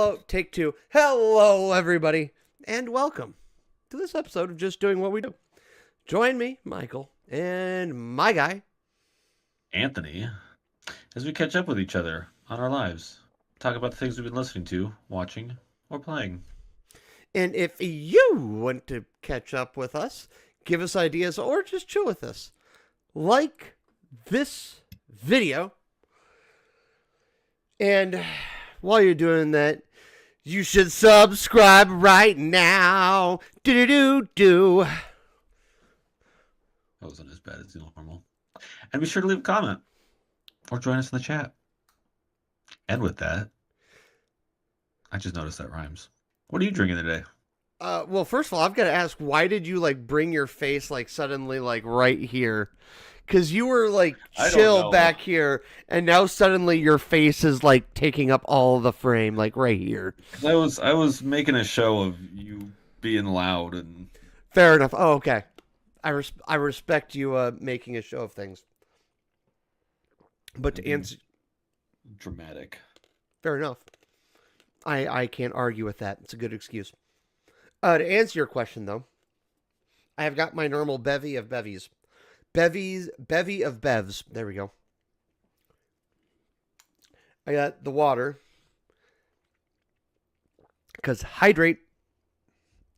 Hello, take two. Hello, everybody, and welcome to this episode of Just Doing What We Do. Join me, Michael, and my guy. Anthony, as we catch up with each other on our lives, talk about the things we've been listening to, watching, or playing. And if you want to catch up with us, give us ideas, or just chill with us, like this video. And while you're doing that, you should subscribe right now. Do do do do. That wasn't as bad as normal. And be sure to leave a comment or join us in the chat. And with that, I just noticed that rhymes. What are you drinking today? Well, first of all, I've got to ask, why did you bring your face suddenly right here? Because you were I don't chill know. back here, and now suddenly your face is taking up all the frame, right here. I was making a show of you being loud and Fair enough. Oh, okay. I respect you making a show of things. But to being answer, dramatic. fair enough. I can't argue with that. It's a good excuse. To answer your question though, I have got my normal bevy of bevies. Bevy of bevs. There we go. I got the water because hydrate,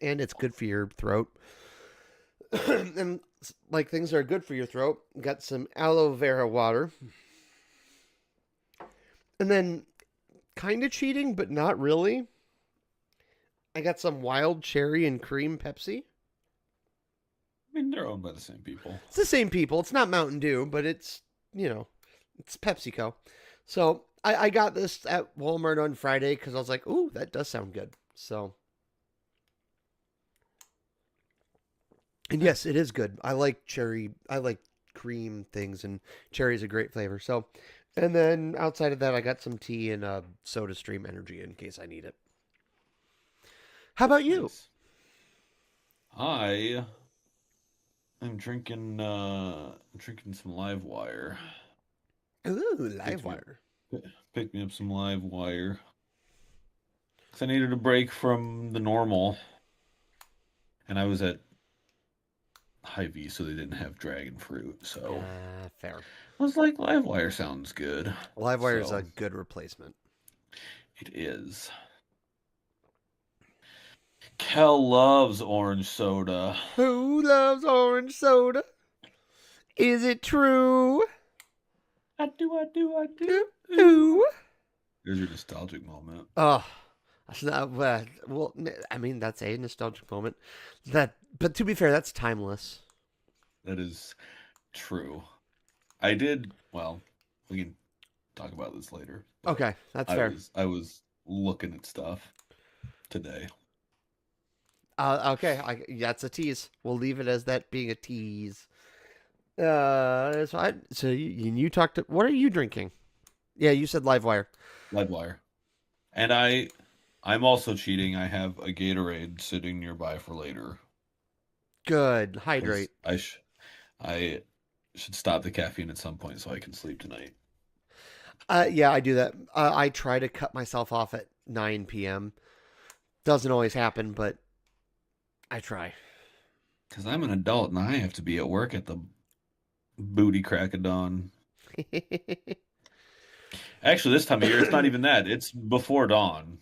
and it's good for your throat. And things that are good for your throat, got some aloe vera water, and then kind of cheating, but not really. I got some wild cherry and cream Pepsi. I mean, they're owned by the same people. It's the same people. It's not Mountain Dew, but it's PepsiCo. So I got this at Walmart on Friday because I was like, ooh, that does sound good. So, and yes, it is good. I like cherry. I like cream things, and cherry is a great flavor. So, and then outside of that, I got some tea and Soda Stream Energy in case I need it. How about you? Nice. I I'm drinking some live wire. Ooh, Picked me Livewire. picked me up some live wire. 'Cause I needed a break from the normal. And I was at Hy-Vee, so they didn't have dragon fruit. So Fair. I was like, live wire sounds good. Livewire is a So good replacement. it is. Kel loves orange soda. Who loves orange soda? Is it true? I do, I do, I do. Ooh. There's your nostalgic moment. Oh, that's not well. I mean, that's a nostalgic moment. But to be fair, that's timeless. That is true. I did, well, we can talk about this later, but Okay, that's I fair. was I was looking at stuff today. Okay, that's a tease. We'll leave it as that being a tease. So you talked to. What are you drinking? Yeah, you said Livewire. Livewire. And I'm also cheating. I have a Gatorade sitting nearby for later Good. because Hydrate. I should stop the caffeine at some point so I can sleep tonight. Yeah, I do that. I try to cut myself off at 9 p.m. Doesn't always happen, but I try. Because I'm an adult and I have to be at work at the booty crack of dawn. Actually, this time of year, it's not even that. It's before dawn,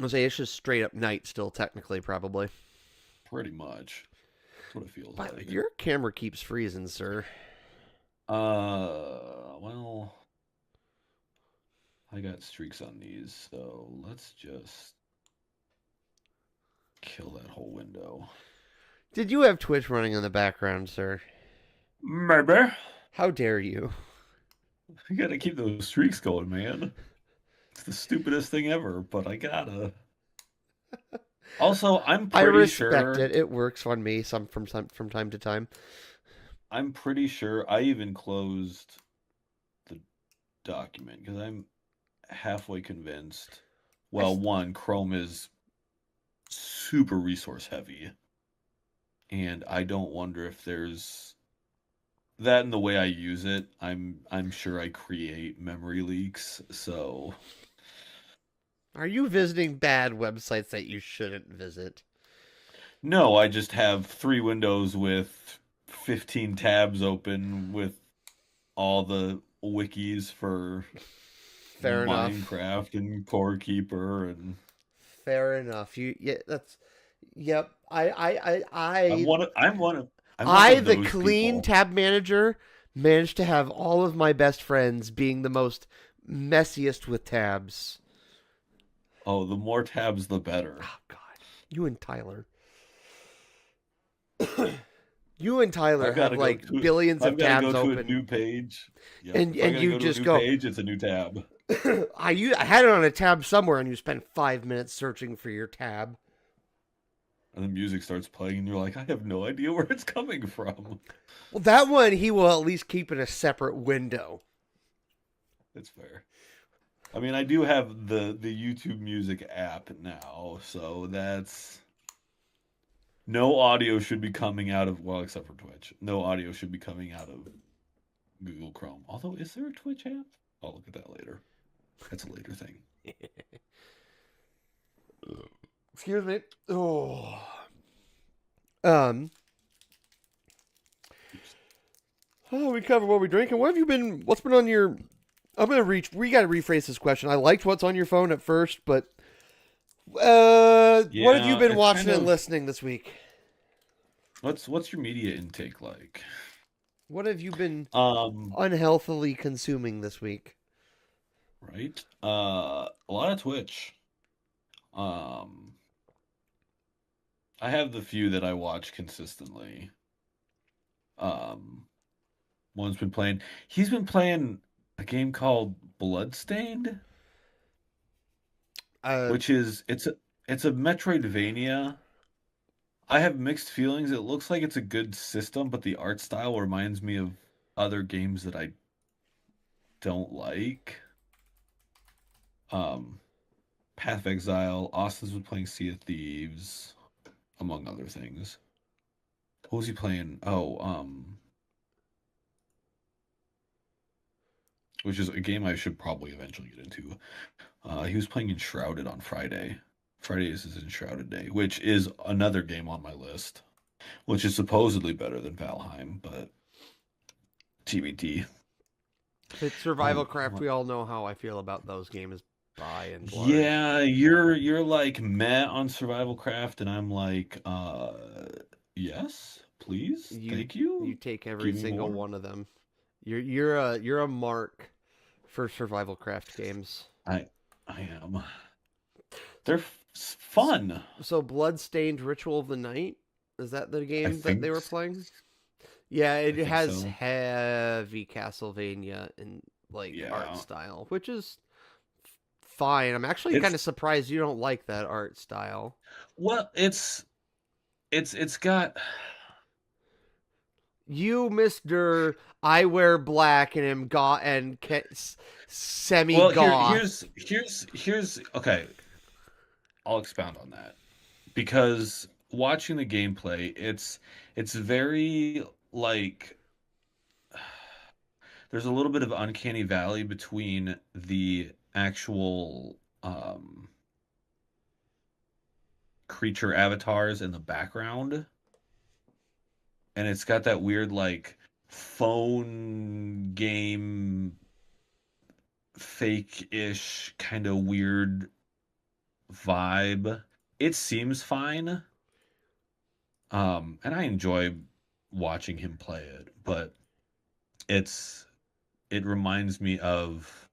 I'll say it's just straight up night still, technically, probably. pretty much. That's what it feels But like. your camera keeps freezing, sir. Well, I got streaks on these, so let's just kill that whole window. Did you have Twitch running in the background, sir? Maybe. How dare you? I gotta keep those streaks going, man. It's the stupidest thing ever, but I gotta. Also, I'm I pretty respect sure. it. It works on me from time to time. I'm pretty sure I even closed the document because I'm halfway convinced. I Well, one, Chrome is super resource heavy, and I don't wonder if there's that in the way I use it. I'm sure I create memory leaks, so Are you visiting bad websites that you shouldn't visit? No, I just have three windows with 15 tabs open with all the wikis for Fair enough. Minecraft and Core Keeper, and Fair enough. You yeah, that's yep. I'm one I of the those clean people. tab manager managed to have all of my best friends being the most messiest with tabs. Oh, the more tabs the better. Oh God. You and Tyler. You and Tyler I've got have to go like to billions of I've got to go tabs to a open new page. Yep. and If I got to you go to a just new go page, it's a new tab. I had it on a tab somewhere and you spend 5 minutes searching for your tab. And the music starts playing, and you're like, I have no idea where it's coming from. Well, that one he will at least keep in a separate window. It's fair. I mean, I do have the YouTube Music app now, so that's no audio should be coming out of, well, except for Twitch. No audio should be coming out of Google Chrome. Although, is there a Twitch app? I'll look at that later. That's a later thing. Excuse me. Oh. Um. Oh, we covered what we drink, and what have you been? What's been on your? I'm gonna reach. We gotta rephrase this question. I liked what's on your phone at first, but what have you Yeah, been it's watching kind and of listening this week? what's your media intake like? What have you been Um, unhealthily consuming this week? right? A lot of Twitch. Um, I have the few that I watch consistently. Um, one's been playing. He's been playing a game called Bloodstained, Uh, which is it's a Metroidvania. I have mixed feelings. It looks like it's a good system, but the art style reminds me of other games that I don't like. Um, Path of Exile. Austin's been playing Sea of Thieves, among other things. What was he playing? Oh, which is a game I should probably eventually get into. He was playing Enshrouded on Friday. Friday is his Enshrouded day, which is another game on my list, which is supposedly better than Valheim, but TBT. if it's survival Um, craft, we all know how I feel about those games by and large. yeah, you're like meh on Survival Craft, and I'm like, yes, please, You thank you, take every give me single more. one of them. You're a mark for survival craft games. I I am. They're fun. So Bloodstained Ritual of the Night, is that the I game that they think were playing? Yeah, it I think has so. heavy Castlevania and like art Yeah. style, which is fine. I'm actually kind It's of surprised you don't like that art style. well, it's got You, Mister, I wear black and am semi well, goth. here's okay, I'll expound on that. Because watching the gameplay, it's very like there's a little bit of uncanny valley between the actual creature avatars in the background, and it's got that weird like phone game fake-ish kind of weird vibe. It seems fine. And I enjoy watching him play it, but it's it reminds me of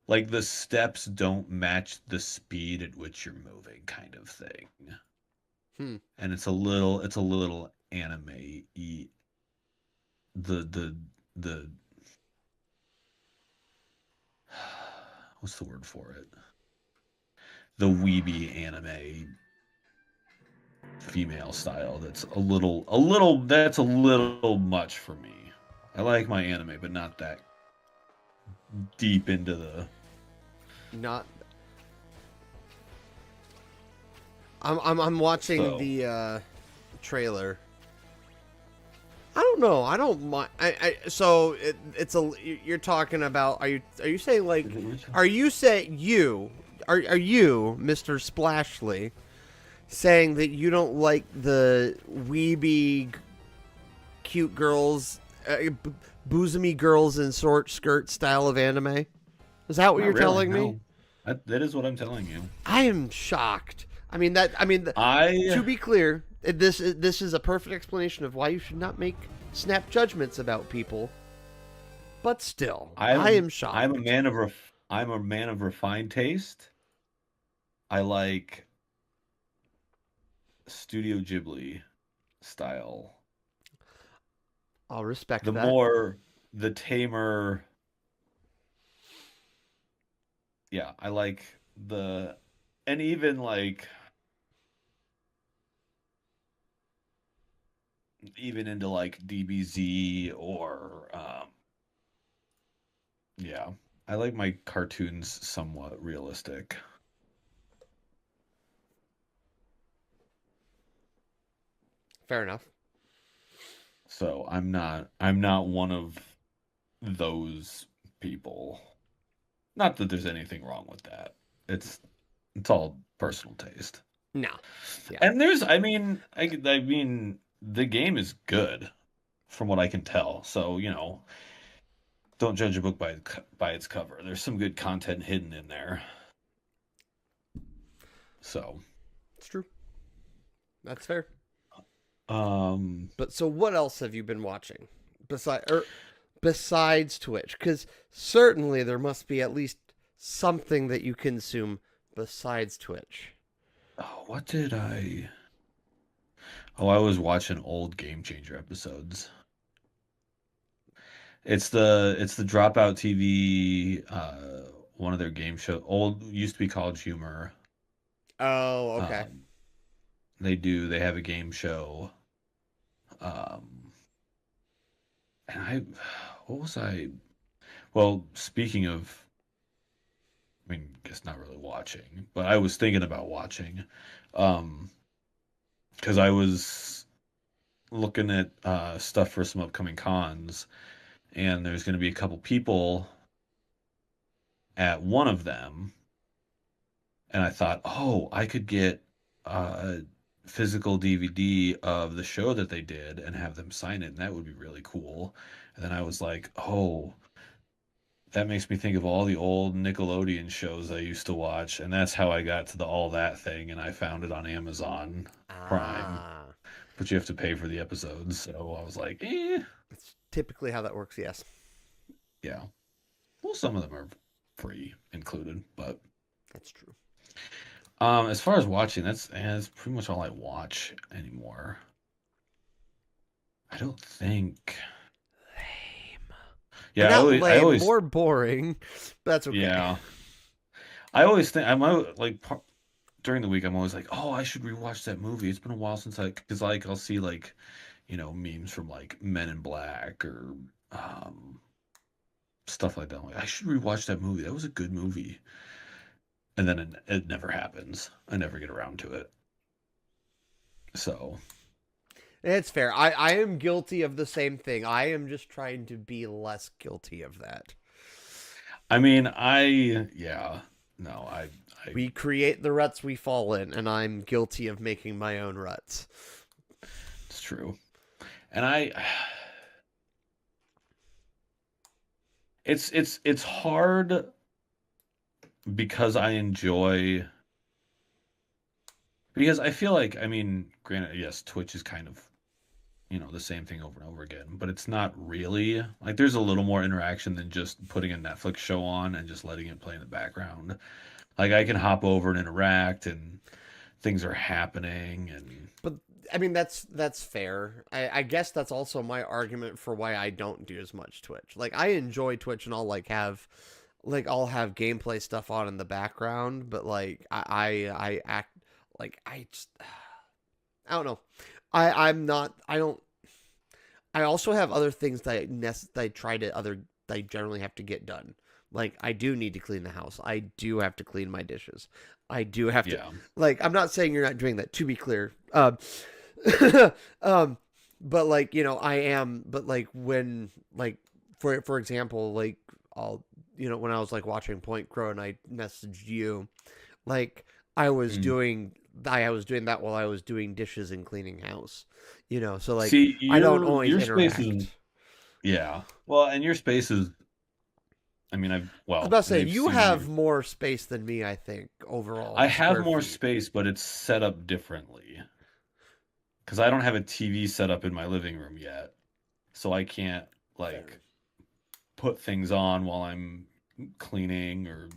like the steps don't match the speed at which you're moving kind of thing. Hmm. And it's a little anime-y. The what's the word for it? The weeby anime female style that's a little much for me. I like my anime, but not that deep into the Not. I'm watching so the trailer. I don't don't know. I don't mind. So it's a. You're talking about. Are you saying like? Is it rich? Are you saying you? Are you, Mr. Splashly, saying that you don't like the weeby, cute girls, bosomy girls in short skirt style of anime? Is that what Not you're really. telling me? No, that is what I'm telling you. I am shocked. I mean that. I mean, to I be clear, this is a perfect explanation of why you should not make snap judgments about people. But still, I am I'm a shocked. man of I'm a man of refined taste. I like Studio Ghibli style. I'll respect The that. more the tamer, yeah, I like the and even like even into like DBZ or yeah. I like my cartoons somewhat realistic. Fair enough. So I'm not one of those people. Not that there's anything wrong with that. It's it's all personal taste. No. Yeah. And there's I mean the game is good from what I can tell. So, don't judge a book by its cover. There's some good content hidden in there. So, It's true. That's fair. um But so what else have you been watching besides Twitch? Cuz certainly there must be at least something that you consume besides Twitch. oh, what did I Oh, I was watching old Game Changer episodes. It's the Dropout TV, one of their game show. Old used to be College Humor. Oh, okay. Um, they have a game show. Um, and what was I? Well, speaking of, I mean, guess not really watching, but I was thinking about watching, um, because I was looking at stuff for some upcoming cons, and there's going to be a couple people at one of them. And I thought, oh, I could get a physical DVD of the show that they did and have them sign it, and that would be really cool. And then I was like, oh, that makes me think of all the old Nickelodeon shows I used to watch, and that's how I got to the All That thing, and I found it on Amazon Prime, Ah. but you have to pay for the episodes. So I was like, It's typically how that works, yes. yeah. Well, some of them are free included, but That's true. as far as watching, that's pretty much all I watch anymore. I don't think. Lame. Yeah, Not I lame, always, more boring. But that's okay. yeah, I always think like during the week. I'm always like, oh, I should rewatch that movie. It's been a while since because like I'll see like, memes from like Men in Black or um stuff like that. I'm like, I should rewatch that movie. That was a good movie. And then it never happens. I never get around to it. So, It's fair. I am guilty of the same thing. I am just trying to be less guilty of that. I mean, yeah, no, I, We create the ruts we fall in, and I'm guilty of making my own ruts. it's true. And it's hard because I enjoy because I feel like I mean, granted, yes, Twitch is kind of the same thing over and over again, but it's not really like there's a little more interaction than just putting a Netflix show on and just letting it play in the background. Like I can hop over and interact and things are happening and But I mean, that's fair. I guess that's also my argument for why I don't do as much Twitch. Like I enjoy Twitch, and I'll have gameplay stuff on in the background, but like I act like I don't know. I'm not. I don't. I also have other things that I try to other that I generally have to get done. Like I do need to clean the house. I do have to clean my dishes. I do have to yeah. like. I'm not saying you're not doing that. To be clear, um, But like, I am, but like when like for example, like I'll when I was like watching Point Crow and I messaged you, like I was Mm. doing I was doing that while I was doing dishes and cleaning house. So like See, I don't your always your space is, interact. yeah. Well, and your space is, I mean, I was about to and say I've you seen have you. more space than me, I think, overall I in have square more feet. space, but it's set up differently because I don't have a TV set up in my living room yet, so I can't Fair. like put things on while I'm cleaning or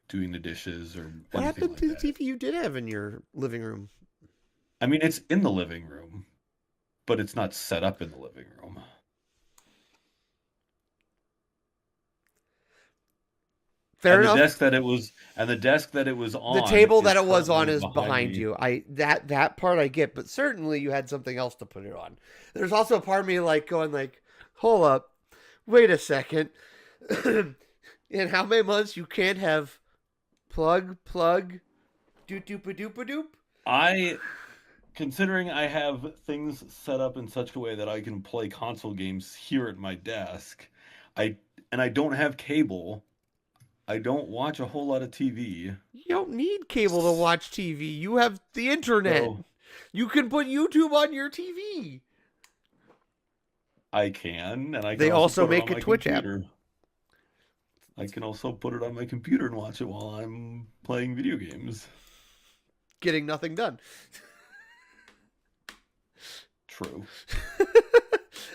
doing the dishes or What anything happened like to the that. TV you did have in your living room? I mean, it's in the living room, but it's not set up in the living room. Fair And the enough. desk that it was and the desk that it was The on table that is it was on currently is behind behind me. you. I that part I get, but certainly you had something else to put it on. There's also a part of me like going like, hold up, wait a second. In how many months you can't have plug doop doop a doop a doop? I considering I have things set up in such a way that I can play console games here at my desk, I and I don't have cable. I don't watch a whole lot of TV. You don't need cable to watch TV. You have the internet. So You can put YouTube on your TV. I can, and I can They also also put it make on a my Twitch app. computer. I can also put it on my computer and watch it while I'm playing video games. Getting nothing done. True.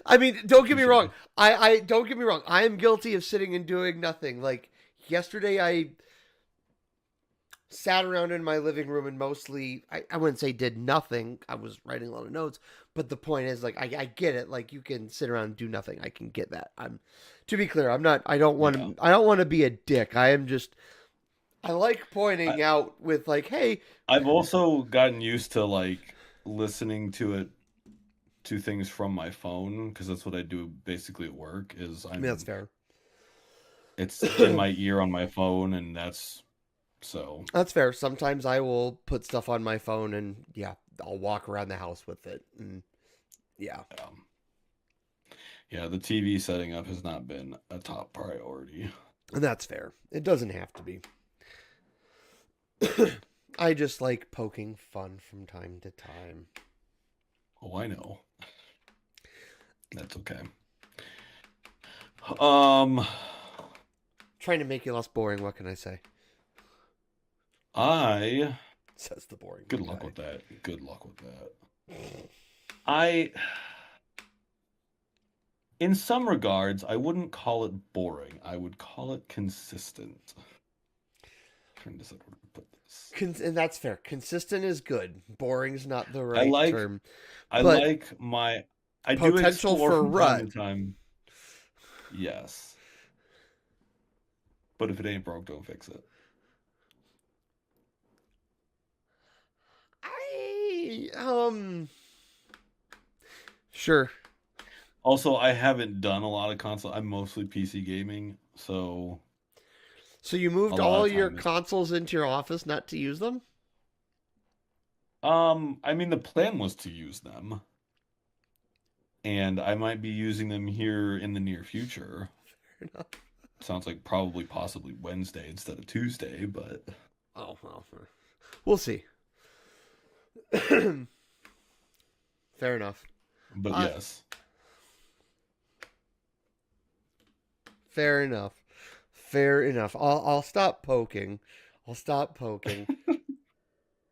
I mean, don't get me Touche. wrong. I don't get me wrong. I am guilty of sitting and doing nothing. Like yesterday, I sat around in my living room and mostly, I wouldn't say did nothing. I was writing a lot of notes. But the point is, like, I get it. Like, you can sit around and do nothing. I can get that. To be clear, I'm not. I don't want Yeah. to. I don't want to be a dick. I am just. I like I, pointing out with like, hey, I've also gotten used to like listening to things from my phone because that's what I do basically at work is I mean, that's fair. it's in my ear on my phone and that's so That's fair. Sometimes I will put stuff on my phone and yeah, I'll walk around the house with it. And yeah, um, yeah, the TV setting up has not been a top priority. and that's fair. It doesn't have to be. I just like poking fun from time to time. Oh, I know. That's okay. Um Trying to make it less boring. What can I say? I Says the boring good luck guy. with that. Good luck with that. I in some regards, I wouldn't call it boring. I would call it consistent. Trying to decide where to put this. And that's fair. Consistent is good. Boring's not the I right like term, I but like my I do potential explore for from time rut. to time. Yes. But if it ain't broke, don't fix it. I sure. Also, I haven't done a lot of console. I'm mostly PC gaming, so So you a moved lot all of your time is consoles into your office not to use them? I mean the plan was to use them, and I might be using them here in the near future. Sounds like probably possibly Wednesday instead of Tuesday, but Oh well, we'll see. Fair enough. but Uh, yes. fair enough. Fair enough. I'll stop poking. I'll stop poking.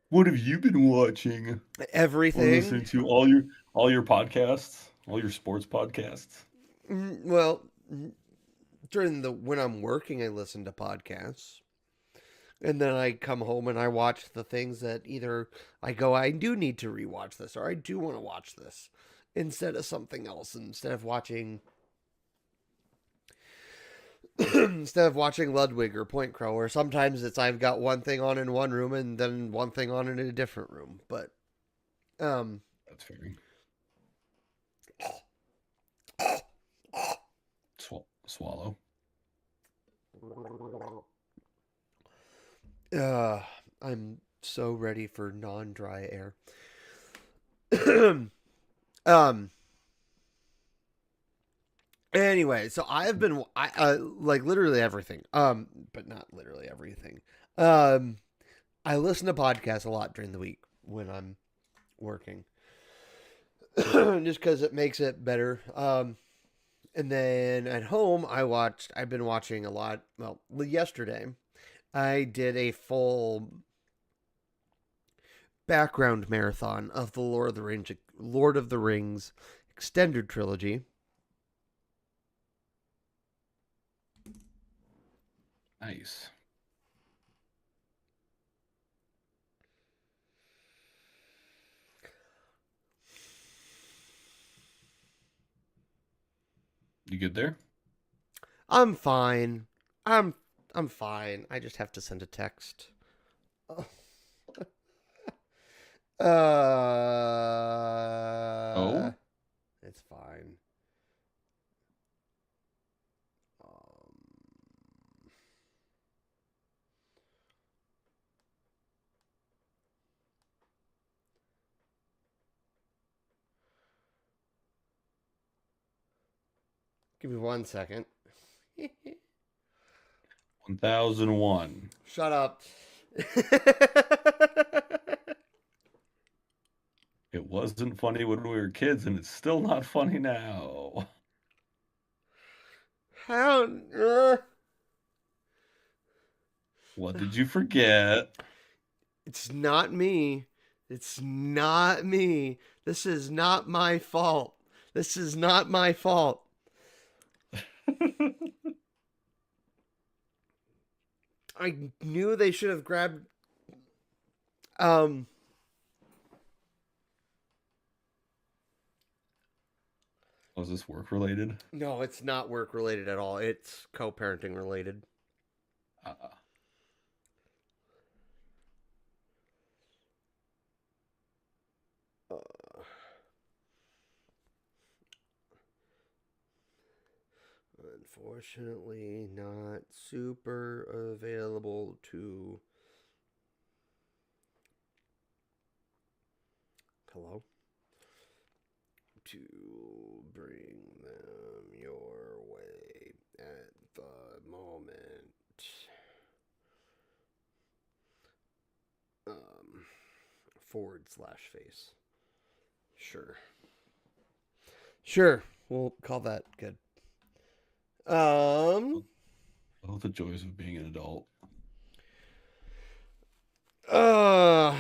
What have you been watching or Everything. listening to all your podcasts, all your sports podcasts? Well, during the when I'm working, I listen to podcasts, and then I come home and I watch the things that either I go, I do need to rewatch this, or I do want to watch this instead of something else. Instead of watching instead of watching Ludwig or Point Crow, or sometimes it's I've got one thing on in one room and then one thing on in a different room. But um, That's fair. Swallow. uh, I'm so ready for non-dry air. um, Anyway, so like literally everything. But not literally everything. I listen to podcasts a lot during the week when I'm working, just because it makes it better. And then at home, I've been watching a lot. Well, yesterday I did a full background marathon of the Lord of the Rings extended trilogy. Nice. You good there? I'm fine. I'm I'm fine. I just have to send a text. Uh, Oh, it's fine. Um, Give me 1 second. 1001. Shut up. It wasn't funny when we were kids, and it's still not funny now. How? What did you forget? It's not me. It's not me. This is not my fault. This is not my fault. I knew they should have grabbed. Um, Was this work related? no, it's not work related at all. It's co-parenting related. Uh, Uh, Unfortunately, not super available to. Hello? To bring them your way at the moment. Um, / face. Sure. Sure. We'll call that good. Um. oh, the joys of being an adult. Uh.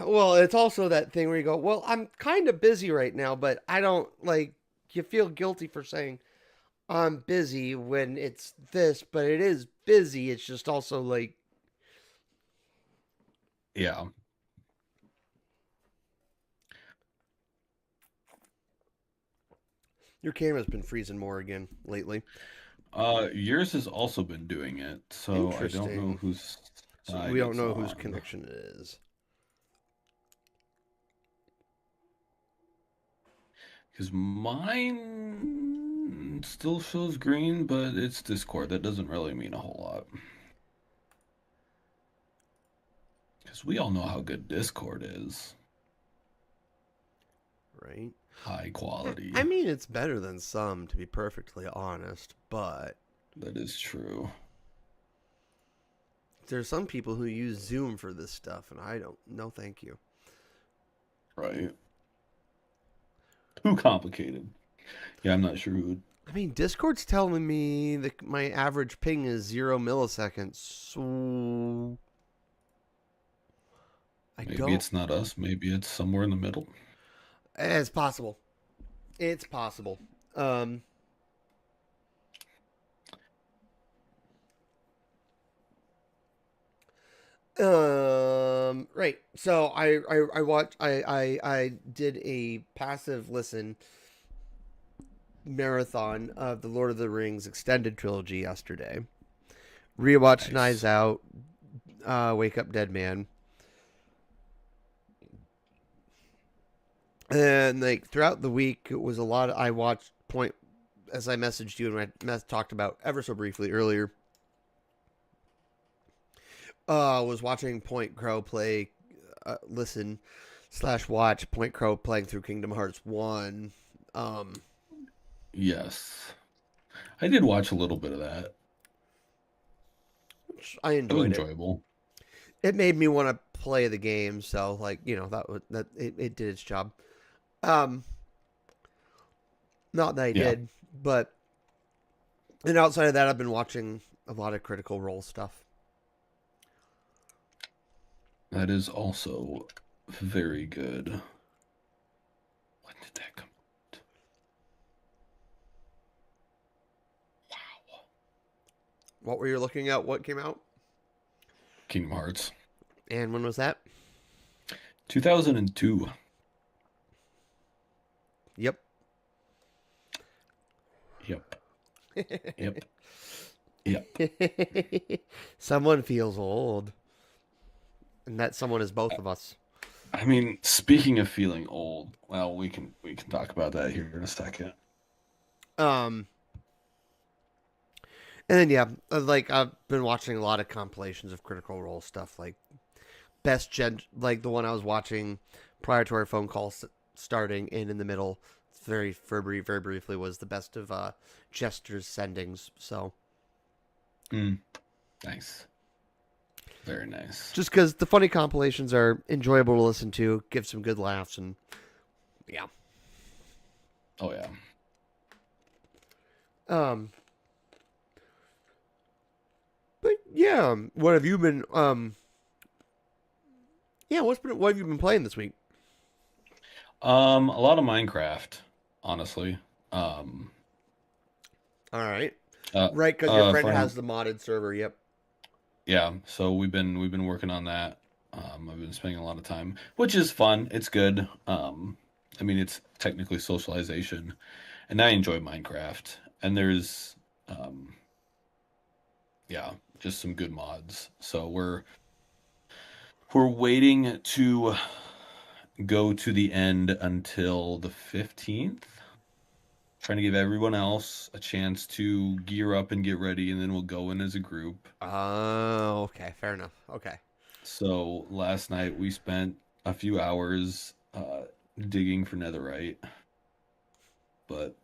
Well, it's also that thing where you go, well, I'm kind of busy right now, but I don't like. You feel guilty for saying I'm busy when it's this, but it is busy. It's just also like Yeah. your camera's been freezing more again lately. Yours has also been doing it, so I don't know Interesting. whose So we side don't it's know whose on. connection it is. Because mine still shows green, but it's Discord. That doesn't really mean a whole lot. Because we all know how good Discord is. Right? High I quality. mean, it's better than some, to be perfectly honest, but That is true. there's some people who use Zoom for this stuff, and I don't. No, thank you. Right. Too complicated. Yeah, I'm not sure who would. I mean, Discord's telling me that my average ping is 0 milliseconds, so I Maybe don't. it's not us. Maybe it's somewhere in the middle. It's possible. It's possible. Um, right. So I watched I did a passive listen marathon of the Lord of the Rings extended trilogy yesterday. Rewatched Knives Nice. Out, Wake Up Dead Man, and like throughout the week it was a lot. I watched Point as I messaged you and I talked about ever so briefly earlier. Was watching Point Crow play, listen / watch Point Crow playing through Kingdom Hearts 1. Um, Yes. I did watch a little bit of that. Which I It was enjoyed it. enjoyable. It made me want to play the game, so like that it did its job. Um, Not that I Yeah, did, but and outside of that, I've been watching a lot of Critical Role stuff. that is also very good. When did that come out? Wow. What were you looking at? What came out? Kingdom Hearts. And when was that? 2002. Yep. Yep. Yep. Yep. Someone feels old, and that someone is both of us. I mean, speaking of feeling old, well, we can talk about that here in a second. Um, and then yeah, like I've been watching a lot of compilations of Critical Role stuff, like best gen, like the one I was watching prior to our phone call starting, and in the middle, very briefly, was the best of Jester's sendings. So Mm, nice. Very nice. just because the funny compilations are enjoyable to listen to, give some good laughs, and yeah. Oh yeah. Um, but yeah, what have you been? Yeah, what have you been playing this week? A lot of Minecraft, honestly. Um, All right, uh, right, because your friend Final, has the modded server. Yep. yeah. So we've been working on that. I've been spending a lot of time, which is fun. It's good. I mean, it's technically socialization, and I enjoy Minecraft. And there's, um, yeah, just some good mods. So we're waiting to go to the end until the 15th. Trying to give everyone else a chance to gear up and get ready, and then we'll go in as a group. Oh, okay, fair enough. Okay. So last night we spent a few hours digging for netherite, but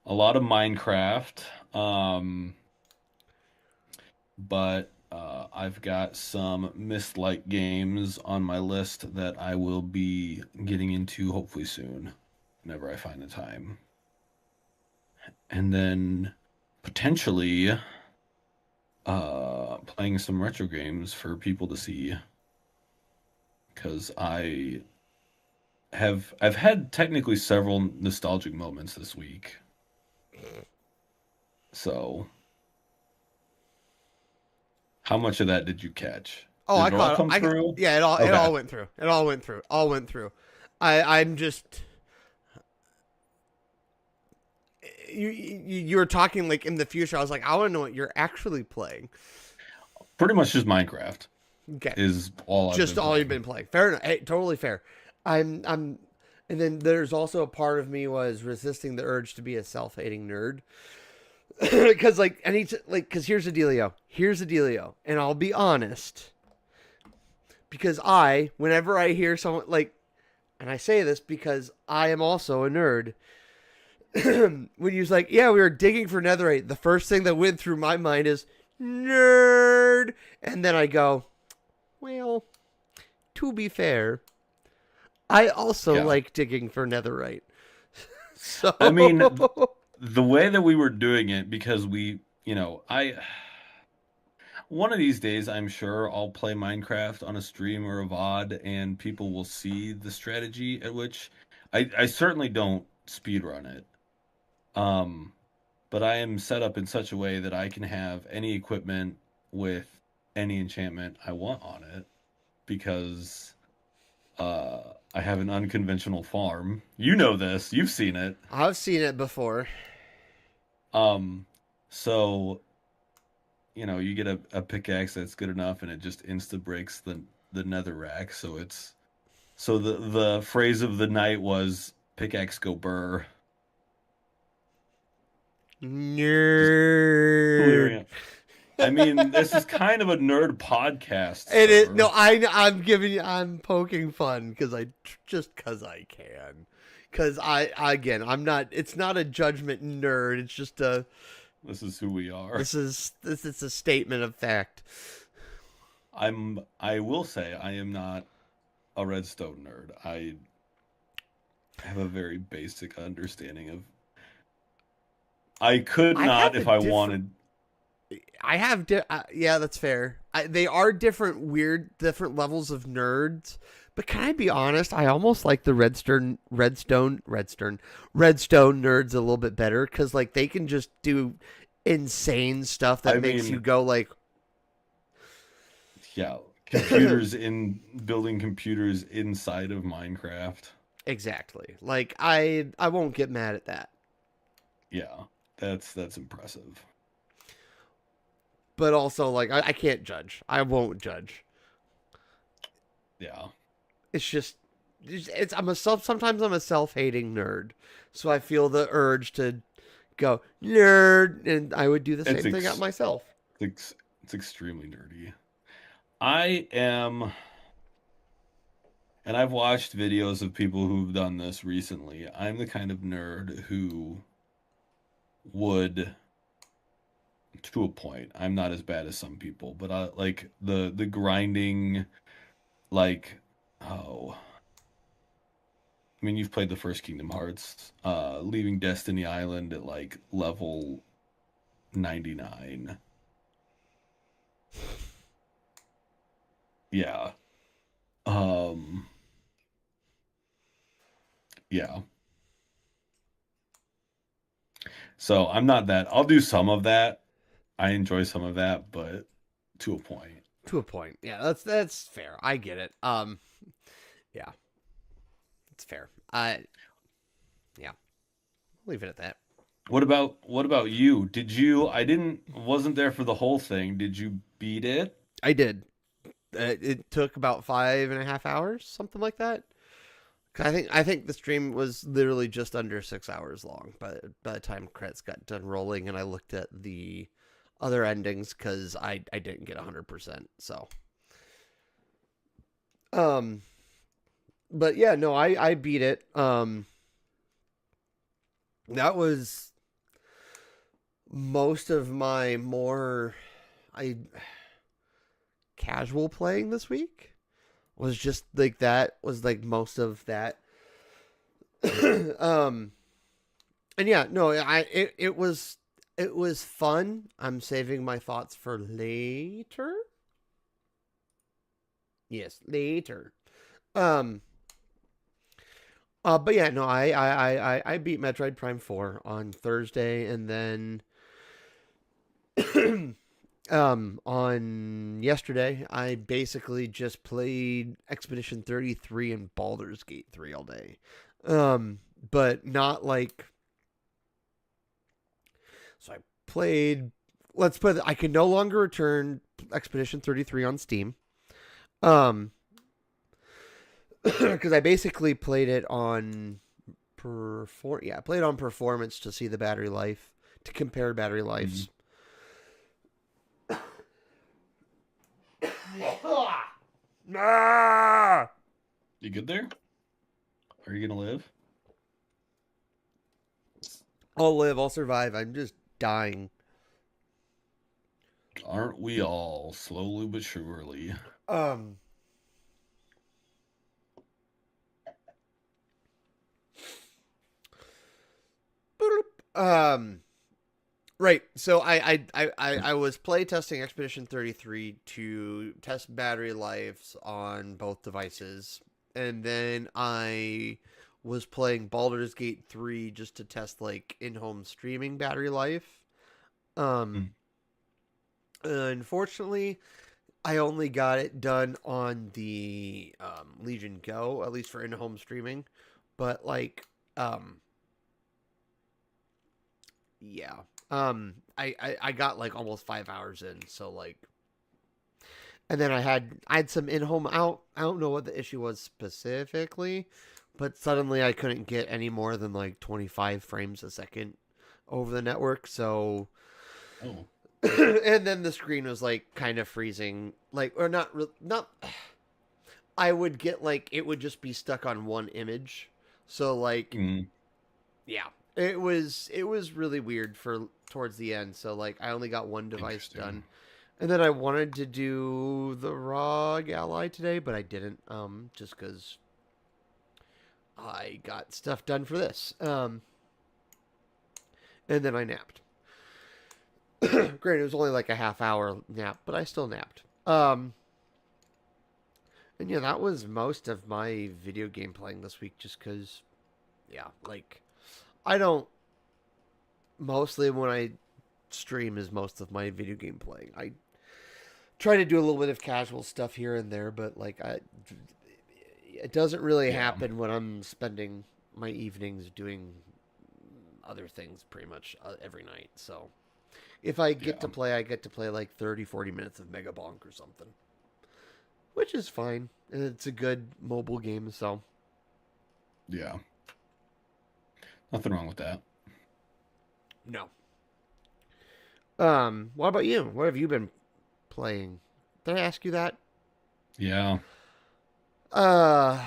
a lot of Minecraft. But I've got some Mist-like games on my list that I will be getting into hopefully soon, whenever I find the time. And then potentially playing some retro games for people to see because I've had technically several nostalgic moments this week. So, how much of that did you catch? Oh, Did I it all caught it. come through? Yeah, it Okay. all went through. It all went through. All went through. I'm just you were talking like in the future. I was like, I want to know what you're actually playing. Pretty much just Minecraft Okay, is all I've just been all you've playing. been playing. Fair enough. Hey, totally fair. I'm, and then there's also a part of me was resisting the urge to be a self-hating nerd because like I need to like because here's the dealio. Here's the dealio, and I'll be honest because whenever I hear someone like, and I say this because I am also a nerd. When he was like, "Yeah, we were digging for netherite," the first thing that went through my mind is nerd, and then I go, "Well, to be fair, I also Yeah. like digging for netherite." I mean, So, the way that we were doing it, because one of these days, I'm sure I'll play Minecraft on a stream or a VOD, and people will see the strategy at which I certainly don't speedrun it. Um, but I am set up in such a way that I can have any equipment with any enchantment I want on it because I have an unconventional farm. You know this, you've seen it. I've seen it before. Um, so you get a pickaxe that's good enough, and it just insta breaks the nether rack. So the phrase of the night was pickaxe go burr, just Nerd. clearing it. I mean, this is kind of a nerd podcast, It is sir. no, I'm poking fun because I just because I can. Because again, I'm not. It's not a judgment nerd. It's just a. This is who we are. This is a statement of fact. I will say I am not a Redstone nerd. I have a very basic understanding of. I could I not have a if I different. wanted. Yeah, that's fair. They are different, different levels of nerds. But can I be honest? I almost like the Redstone nerds a little bit better because like they can just do insane stuff that I makes you mean, go like, yeah, computers in building computers inside of Minecraft. exactly. Like I won't get mad at that. Yeah, that's impressive. But also like I can't judge. I won't judge. Yeah, It's just it's I'm a self sometimes I'm a self-hating nerd. So I feel the urge to go nerd and I would do the it's same thing at ex, myself. it's extremely nerdy. I am, and I've watched videos of people who've done this recently. I'm the kind of nerd who would, to a point, I'm not as bad as some people, but I like the grinding, like, oh, I mean, you've played the first Kingdom Hearts, leaving Destiny Island at like level 99. Yeah. Um, yeah. So I'm not that. I'll do some of that. I enjoy some of that, but to a point. To a point. Yeah, that's fair. I get it. Yeah, it's fair. Yeah, leave it at that. What about you? Did you I didn't wasn't there for the whole thing. Did you beat it? I did. It took about 5.5 hours, something like that. I think the stream was literally just under 6 hours long by the time credits got done rolling, and I looked at the other endings because I didn't get 100%. So um, but yeah, no, I beat it. That was most of my more I casual playing this week was just like that was like most of that. um and yeah, no, it was fun. I'm saving my thoughts for later. Yes, later. Um but yeah, no, I beat Metroid Prime 4 on Thursday, and then on yesterday I basically just played Expedition 33 and Baldur's Gate 3 all day. But not like so I played let's put it, I can no longer return Expedition 33 on Steam. Um cuz I basically played it on I played on performance to see the battery life, to compare battery Mm. lives. Ah! You good there? Are you gonna live? I'll live, I'll survive. I'm just dying. Aren't we all slowly but surely? Um um right. So I was play testing Expedition 33 to test battery lives on both devices. And then I was playing Baldur's Gate 3 just to test like in-home streaming battery life. Um Mm. Unfortunately, I only got it done on the Legion Go, at least for in-home streaming. But like yeah. I got like almost 5 hours in, so like and then I had some in home out. I don't know what the issue was specifically, but suddenly I couldn't get any more than like 25 frames a second over the network. So Oh. and then the screen was like kind of freezing, like or not. I would get like it would just be stuck on one image. So like, Mm, yeah, it was really weird for towards the end. So like, I only got one device interesting. done, and then I wanted to do the ROG Ally today, but I didn't. Just because I got stuff done for this. And then I napped. Granted, it was only like a half hour nap, but I still napped. And yeah, that was most of my video game playing this week. Just because, yeah, like I don't. Mostly when I stream is most of my video game playing. I try to do a little bit of casual stuff here and there, but like it doesn't really Yeah, happen when I'm spending my evenings doing other things pretty much every night. So if I get to yeah, play, I get to play like 30, 40 minutes of Mega Bonk or something, which is fine. And it's a good mobile game, so yeah. Nothing wrong with that. no. What about you? What have you been playing? Did I ask you that? Yeah. Uh,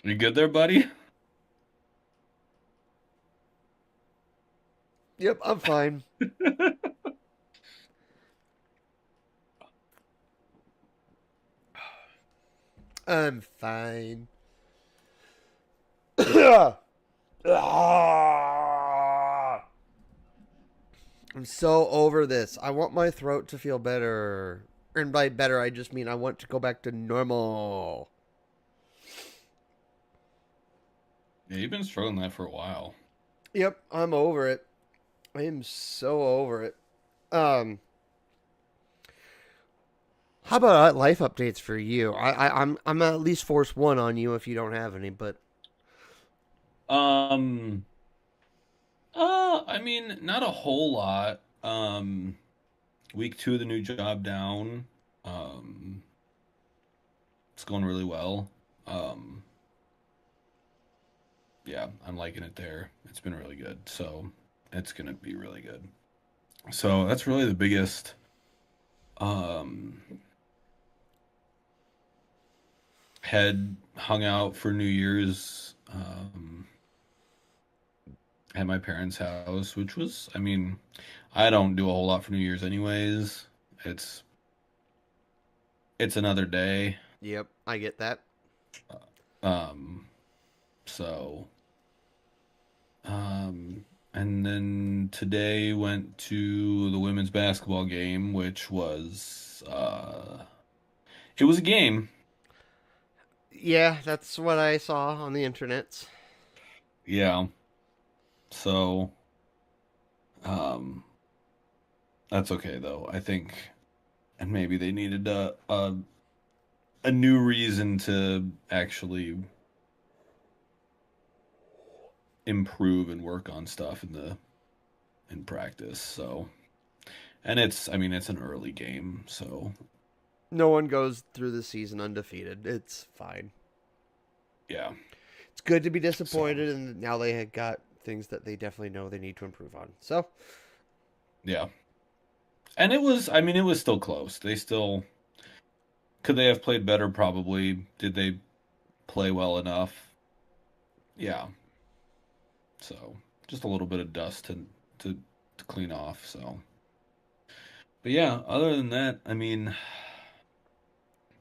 You good there, buddy? yep, I'm fine. I'm fine. I'm so over this. I want my throat to feel better. And by better, I just mean I want to go back to normal. Yeah, you've been struggling that for a while. Yep, I'm over it. I am so over it. Um, how about life updates for you? I'm at least force one on you if you don't have any, but Um, I mean, not a whole lot. Week two of the new job down. Um, it's going really well. Um, yeah, I'm liking it there. It's been really good. So it's gonna be really good. So that's really the biggest. Um, had hung out for New Year's at my parents' house, which was, I mean, I don't do a whole lot for New Year's anyways. It's it's another day. yep, I get that. Um, so and then today went to the women's basketball game, which was it was a game. Yeah, that's what I saw on the internet. Yeah. So um that's okay though. I think and maybe they needed a new reason to actually improve and work on stuff in practice. So, and it's I mean it's an early game, so No one goes through the season undefeated. It's fine. yeah. It's good to be So, disappointed, and now they had got things that they definitely know they need to improve on. So, yeah. And it was I mean it was still close. They still could they have played better probably. Did they play well enough? Yeah. So, just a little bit of dust to to clean off, so. But yeah, other than that, I mean,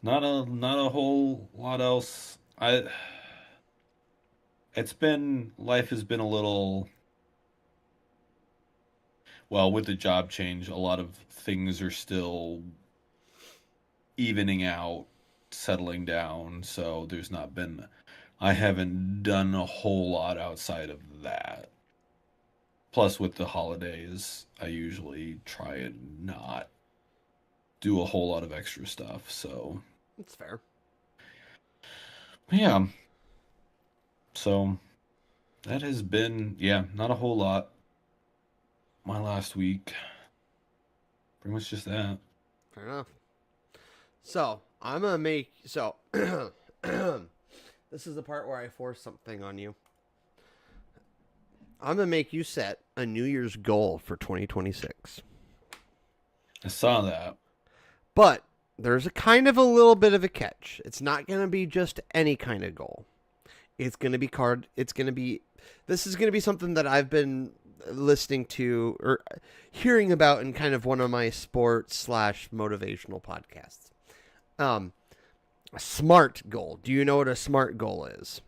not a whole lot else. I it's been life has been a little well with the job change, a lot of things are still evening out, settling down, so there's not been I haven't done a whole lot outside of that. Plus with the holidays, I usually try and not do a whole lot of extra stuff. So, it's fair. yeah. So that has been, yeah, not a whole lot. My last week, pretty much just that. Fair enough. So, I'm going to make. So, this is the part where I force something on you. I'm going to make you set a New Year's goal for 2026. I saw that. But there's a kind of a little bit of a catch. It's not going to be just any kind of goal. It's going to be card. It's going to be. This is going to be something that I've been listening to or hearing about in kind of one of my sports slash motivational podcasts. Um, a SMART goal. Do you know what a SMART goal is?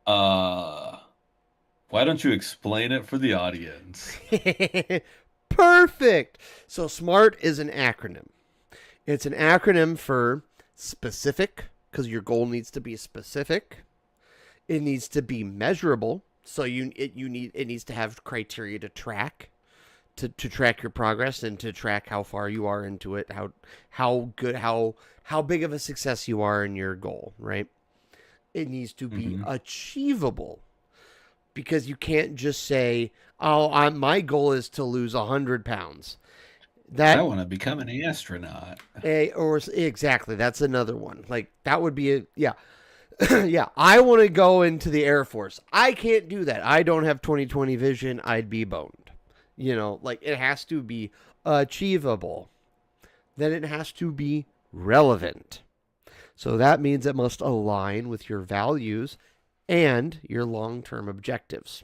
Uh, why don't you explain it for the audience? Perfect. So SMART is an acronym. It's an acronym for specific, because your goal needs to be specific. It needs to be measurable. So it needs to have criteria to track to track your progress and to track how far you are into it, how big of a success you are in your goal, right? It needs to be Hmm. achievable because you can't just say, "Oh, my goal is to lose 100 pounds." I That want to become an astronaut. or exactly, that's another one. Like that would be a yeah. Yeah, I want to go into the Air Force. I can't do that. I don't have 20/20 vision. I'd be boned. Like it has to be achievable. Then it has to be relevant. So that means it must align with your values and your long-term objectives.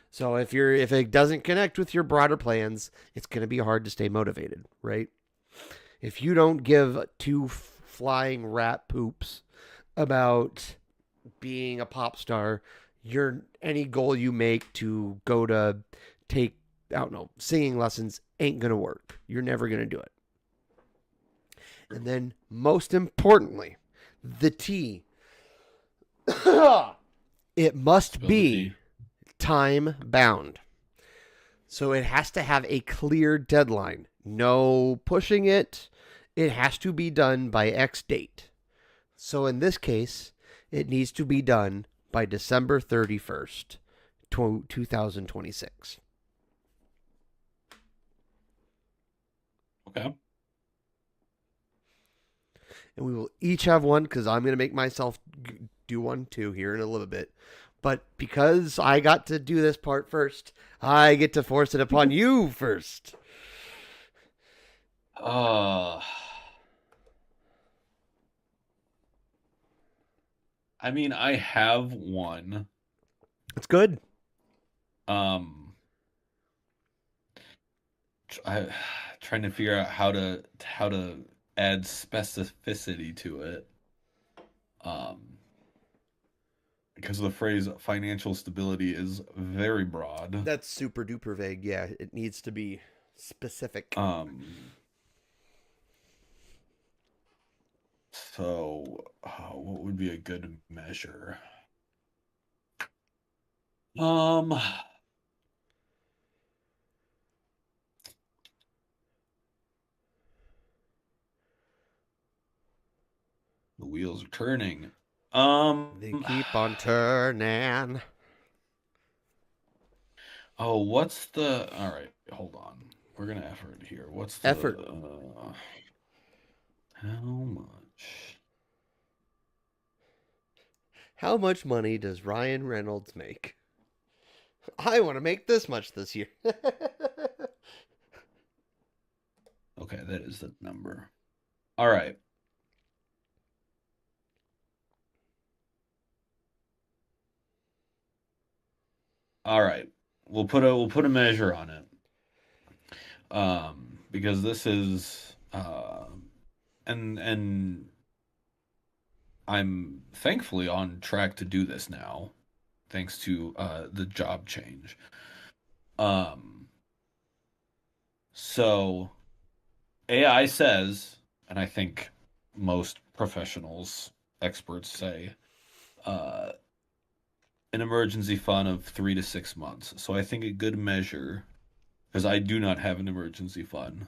So if it doesn't connect with your broader plans, it's going to be hard to stay motivated, right? If you don't give two flying rat poops about being a pop star, your any goal you make to go to take I don't know singing lessons ain't gonna work. You're never gonna do it. And then most importantly, the T. It must Spill the be tea. time bound. So it has to have a clear deadline. No pushing it. It has to be done by X date. So in this case, it needs to be done by December 31st, 2026. Okay. And we will each have one because I'm going to make myself do one too here in a little bit. But because I got to do this part first, I get to force it upon you first. Uh, I mean, I have one. It's good. Um, I trying to figure out how to add specificity to it. Um, because the phrase financial stability is very broad. That's super duper vague. Yeah, it needs to be specific. Um, so what would be a good measure? Um, the wheels are turning. They keep on turning. Oh, what's the? All right, hold on. We're gonna effort here. What's the? Effort. How much? How much money does Ryan Reynolds make? I want to make this much this year. Okay, that is the number. All right. All right. We'll put a measure on it. Because this is and I'm thankfully on track to do this now, thanks to the job change. Um, so AI says, and I think most professionals, experts say, uh, an emergency fund of 3 to 6 months. So I think a good measure, because I do not have an emergency fund.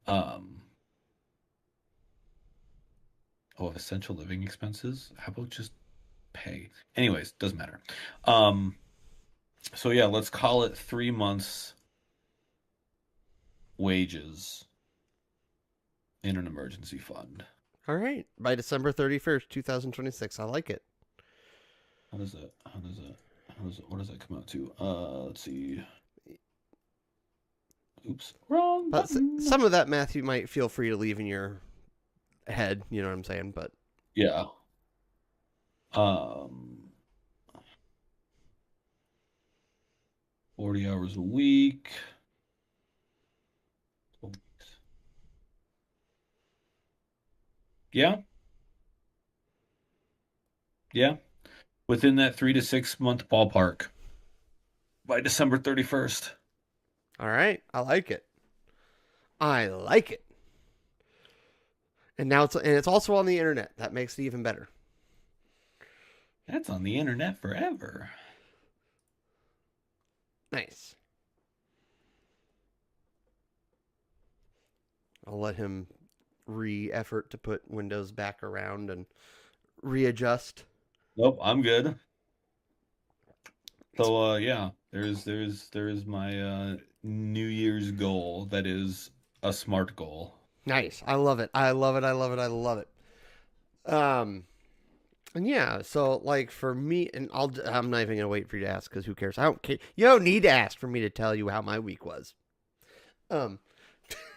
Um, of essential living expenses. How about just pay? Anyways, doesn't matter. Um, so yeah, let's call it 3 months wages in an emergency fund. All right. By December 31st, 2026. I like it. How does that? How does that? What does that come out to? Let's see. Oops, wrong But button. some of that math you might feel free to leave in your head. You know what I'm saying? But Yeah. Um, 40 hours a week. 12 weeks. Yeah. Yeah. Within that 3 to 6 month ballpark by December 31st. All right, I like it. I like it. And now it's also on the internet. That makes it even better. That's on the internet forever. Nice. I'll let him re-effort to put Windows back around and readjust. Nope, I'm good. So yeah, there's my New Year's goal that is a SMART goal. Nice. I love it. I love it. I love it. I love it. And yeah, so like for me, and I'm not even gonna wait for you to ask because who cares? I don't care. You don't need to ask for me to tell you how my week was. Um.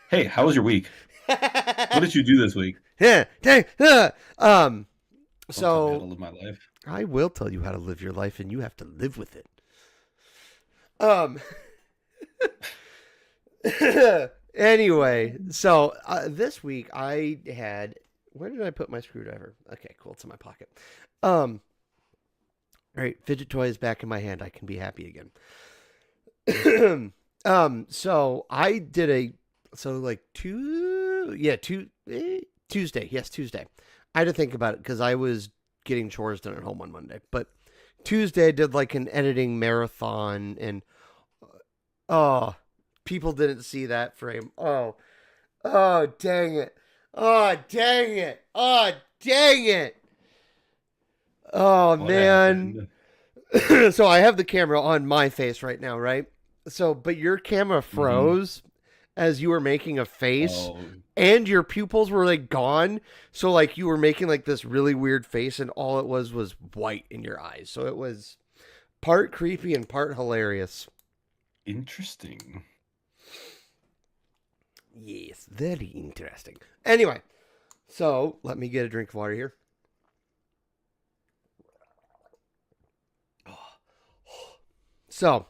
Hey, how was your week? What did you do this week? Yeah. Dang. Don't tell me how to So live my life. I will tell you how to live your life, and you have to live with it. Um. Anyway, so this week I had. Where did I put my screwdriver? Okay, cool. It's in my pocket. Um. All right, fidget toy is back in my hand. I can be happy again. So I did like Tuesday. Yes, Tuesday. I had to think about it because I was getting chores done at home on Monday, but Tuesday I did like an editing marathon, and oh, people didn't see that frame. Oh, dang it. Oh, dang it. Oh, dang it. Oh, What man. happened? So I have the camera on my face right now, right? So, but your camera Hmm. froze as you were making a face, Oh, and your pupils were like gone. So, like, you were making like this really weird face, and all it was white in your eyes. So it was part creepy and part hilarious. interesting. Yes, very interesting. Anyway, so let me get a drink of water here. So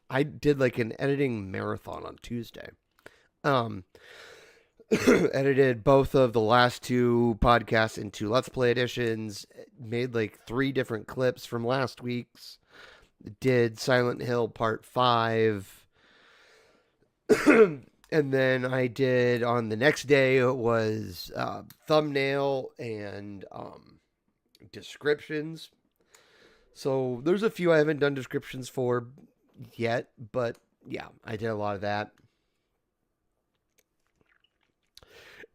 I did like an editing marathon on Tuesday. Um, edited both of the last two podcasts into Let's Play editions, made like three different clips from last week's, did Silent Hill Part 5. And then I did on the next day, it was thumbnail and descriptions. So there's a few I haven't done descriptions for yet, but yeah, I did a lot of that.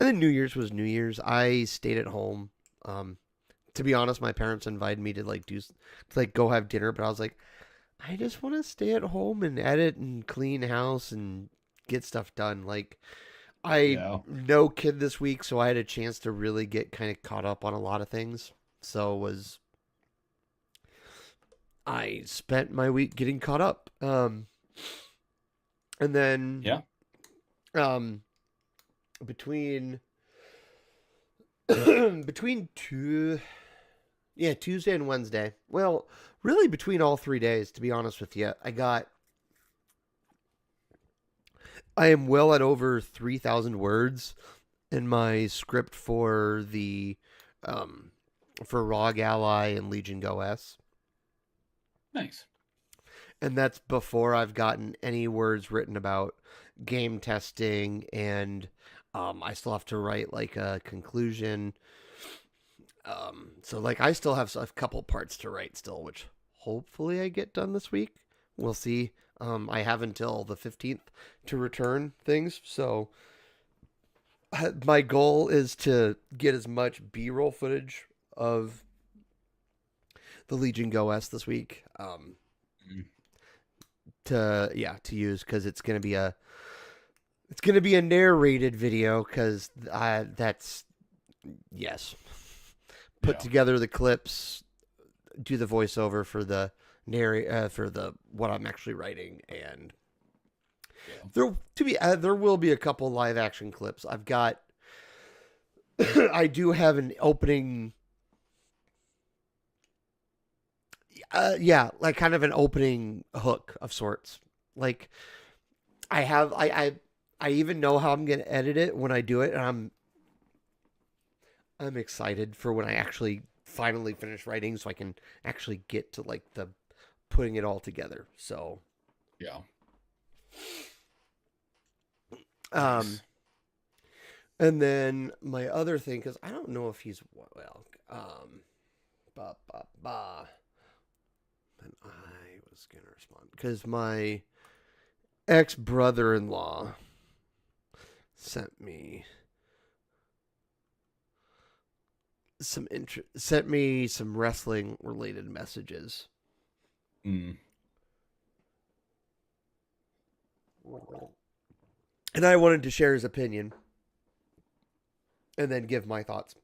And then New Year's was New Year's. I stayed at home. Um, to be honest, my parents invited me to like go have dinner, but I was like, I just want to stay at home and edit and clean house and get stuff done. Like I Yeah. no kid this week, so I had a chance to really get kind of caught up on a lot of things. So was I spent my week getting caught up. And then Yeah. um between between Tuesday and Wednesday. Well, really between all 3 days, to be honest with you. I am well at over 3,000 words in my script for the um for Rogue Ally and Legion Go S. Nice. And that's before I've gotten any words written about game testing, and I still have to write like a conclusion. So like I still have a couple parts to write still, which hopefully I get done this week. We'll see. I have until the 15th to return things, so my goal is to get as much B-roll footage of the Legion Go S this week. Mm. To use because it's gonna be a narrated video because that's yes, put Yeah. together the clips, do the voiceover for the for the what I'm actually writing, and Yeah. there will be a couple live action clips. I've got I do have an opening Yeah, like kind of an opening hook of sorts. Like I have, I even know how I'm gonna edit it when I do it, and I'm excited for when I actually finally finish writing, so I can actually get to like the putting it all together. So, Yeah. um, Nice. and then my other thing, because I don't know if he's well, ba ba ba. And I was gonna respond because my ex brother in law sent me some wrestling related messages, Mm. and I wanted to share his opinion and then give my thoughts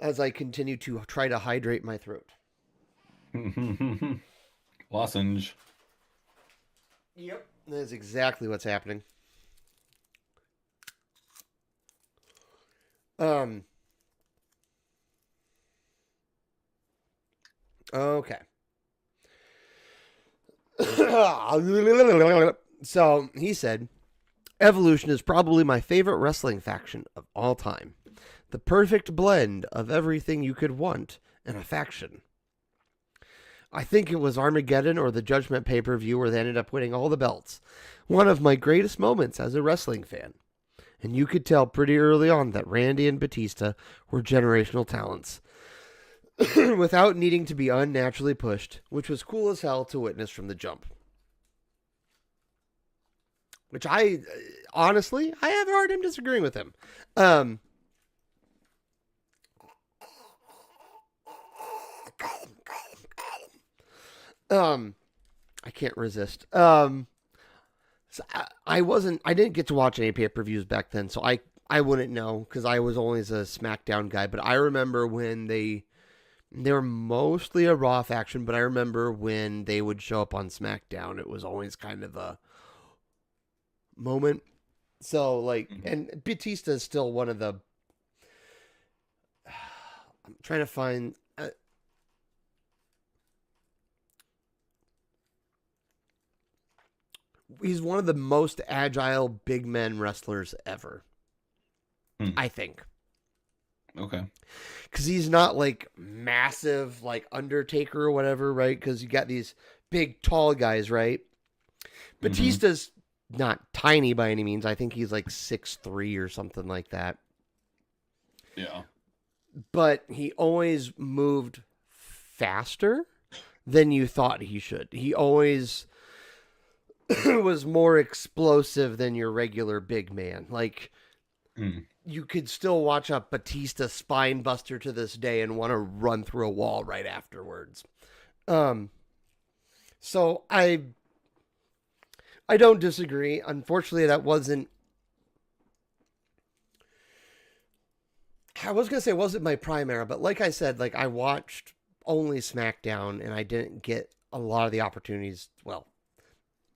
as I continue to try to hydrate my throat. Lozenge. Yep, that is exactly what's happening. Um. Okay. So he said, Evolution is probably my favorite wrestling faction of all time. The perfect blend of everything you could want in a faction. I think it was Armageddon or the Judgment pay per view where they ended up winning all the belts. One of my greatest moments as a wrestling fan. And you could tell pretty early on that Randy and Batista were generational talents without needing to be unnaturally pushed, which was cool as hell to witness from the jump. Which I honestly, I have a hard time disagreeing with him. Um, um, I can't resist. So I didn't get to watch any pay per views back then, so I wouldn't know because I was always a SmackDown guy. But I remember when they were mostly a Raw faction, but I remember when they would show up on SmackDown, it was always kind of a moment. So like, Mhm. and Batista is still one of the. I'm trying to find. He's one of the most agile big men wrestlers ever. Hmm. I think Okay. because he's not like massive like Undertaker or whatever, right? Because you got these big tall guys, right? Hmm. Batista's not tiny by any means. I think he's like 6'3" or something like that. Yeah. But he always moved faster than you thought he should. He always was more explosive than your regular big man. Like Mm. you could still watch a Batista spine buster to this day and want to run through a wall right afterwards. Um, so I don't disagree. Unfortunately, that wasn't. I was gonna say it wasn't my prime era, but like I said, like I watched only SmackDown, and I didn't get a lot of the opportunities. Well,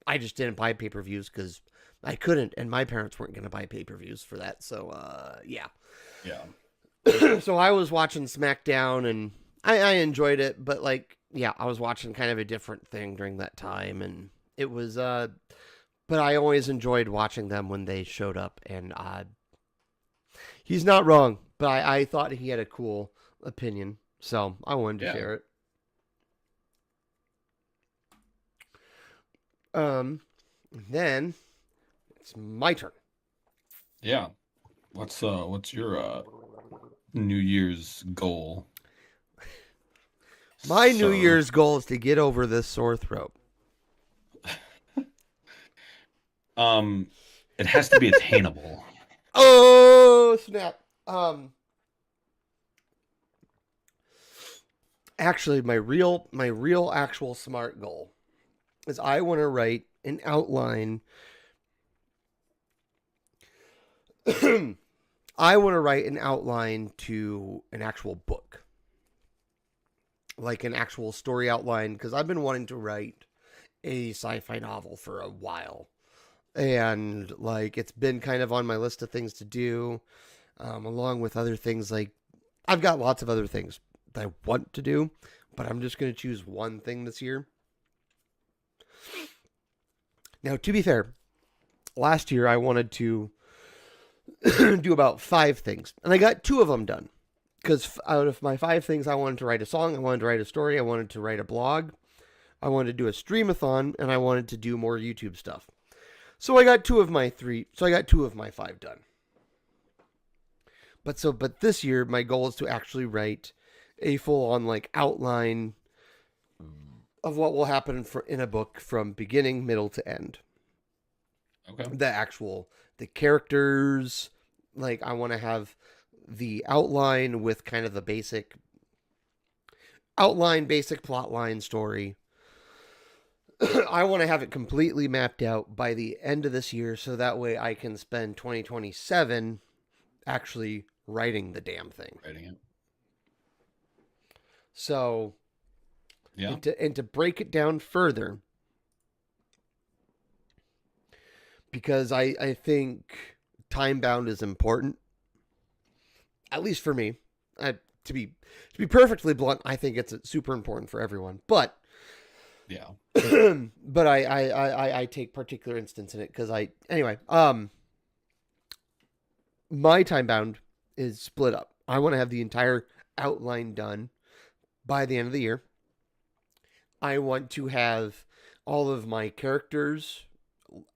I just didn't buy pay per views because I couldn't, and my parents weren't gonna buy pay per views for that. So yeah. Yeah. So I was watching SmackDown, and I enjoyed it, but like yeah, I was watching kind of a different thing during that time, and it was but I always enjoyed watching them when they showed up, and he's not wrong, but I thought he had a cool opinion, so I wanted to Yeah. share it. Um, then it's my turn. Yeah. What's your New Year's goal? My New Sir. Year's goal is to get over this sore throat. Um, it has to be attainable. Oh snap! Actually, my real actual smart goal is I want to write an outline. I want to write an outline to an actual book, like an actual story outline, because I've been wanting to write a sci-fi novel for a while, and like it's been kind of on my list of things to do, along with other things like I've got lots of other things that I want to do, but I'm just going to choose one thing this year. Now, to be fair, last year I wanted to do about 5 things, and I got 2 of them done. Because out of my 5 things, I wanted to write a song, I wanted to write a story, I wanted to write a blog, I wanted to do a streamathon, and I wanted to do more YouTube stuff. So I got 2 of my 3. So I got 2 of my 5 done. But this year, my goal is to actually write a full on like outline of what will happen in a book from beginning, middle to end. Okay. The characters, like I want to have the outline with kind of the basic outline, basic plot line story. I want to have it completely mapped out by the end of this year so that way I can spend 2027 actually writing the damn thing. Writing it. So, Yeah. and to break it down further, because I think time bound is important, at least for me. To be perfectly blunt, I think it's super important for everyone. But Yeah. but I take particular instance in it because my time bound is split up. I want to have the entire outline done by the end of the year. I want to have all of my characters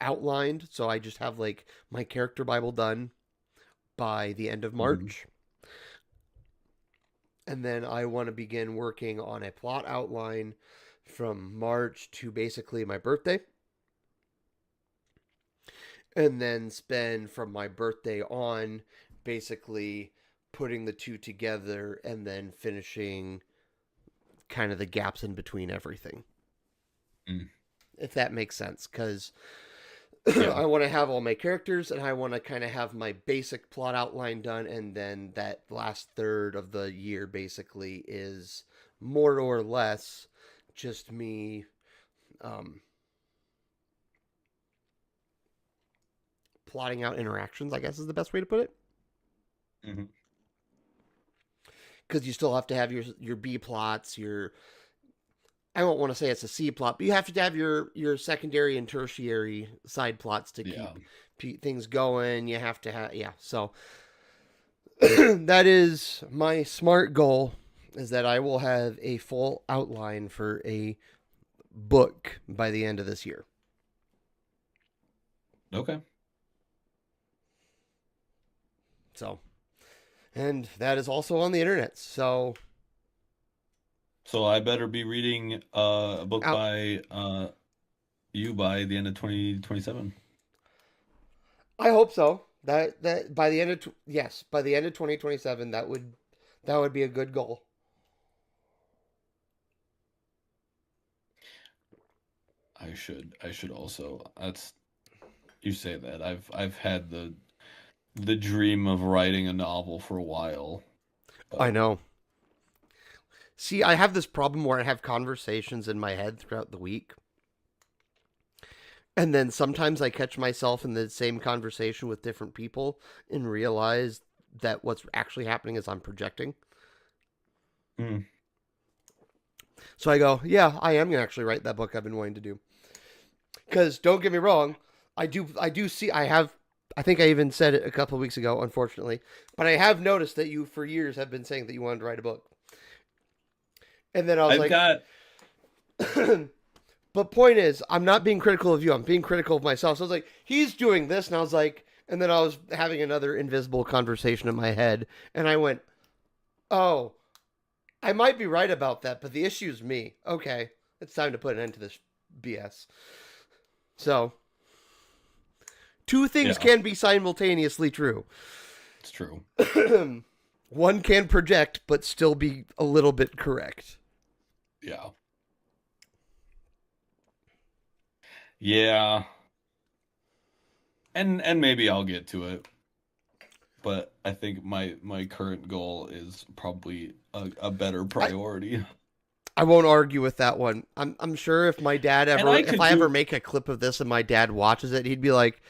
outlined, so I just have like my character Bible done by the end of March. And then I want to begin working on a plot outline from March to basically my birthday. And then spend from my birthday on basically putting the 2 together and then finishing kind of the gaps in between everything. Mm. If that makes sense. Because Yeah. I want to have all my characters and I want to kind of have my basic plot outline done. And then that last third of the year basically is more or less just me plotting out interactions, I guess is the best way to put it. Mm-hmm. Because you still have to have your B plots, your I don't want to say it's a C plot, but you have to have your secondary and tertiary side plots to keep things going. You have to have So that is my smart goal, is that I will have a full outline for a book by the end of this year. Okay. So, and that is also on the internet. So I better be reading a book out, by you by the end of 2027. I hope so. That by the end of yes, by the end of 2027, that would be a good goal. I should also. That's You say that. I've had the dream of writing a novel for a while. I But know. See, I have this problem where I have conversations in my head throughout the week. And then sometimes I catch myself in the same conversation with different people and realize that what's actually happening is I'm projecting. mm, So I go, yeah, I am going to actually write that book I've been wanting to do. Because don't get me wrong, I do see, I think I even said it a couple of weeks ago, unfortunately, but I have noticed that you for years have been saying that you wanted to write a book. And then I was I've like, got but point is, I'm not being critical of you. I'm being critical of myself. So I was like, he's doing this, and I was like, and then I was having another invisible conversation in my head, and I went, oh, I might be right about that, but the issue is me. Okay, it's time to put an end to this BS. So, 2 things yeah, can be simultaneously true. it's true. One can project, but still be a little bit correct. Yeah. Yeah. And maybe I'll get to it. But I think my current goal is probably a better priority. I won't argue with that one. I'm sure if my dad And ever I if could I ever do make a clip of this and my dad watches it, he'd be like,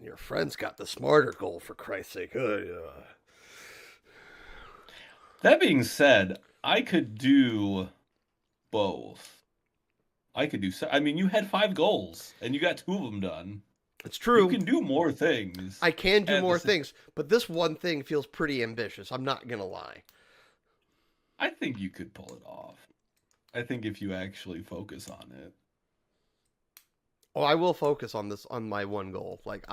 "Your friend's got the smarter goal for Christ's sake." that being said, I could do both. I could do. I mean, you had 5 goals and you got 2 of them done. It's You true. can do more things I can do at the more same. things, but this one thing feels pretty ambitious. I'm not gonna lie. I think you could pull it off. I think if you actually focus on it. Oh, I will focus on this on my one goal. Like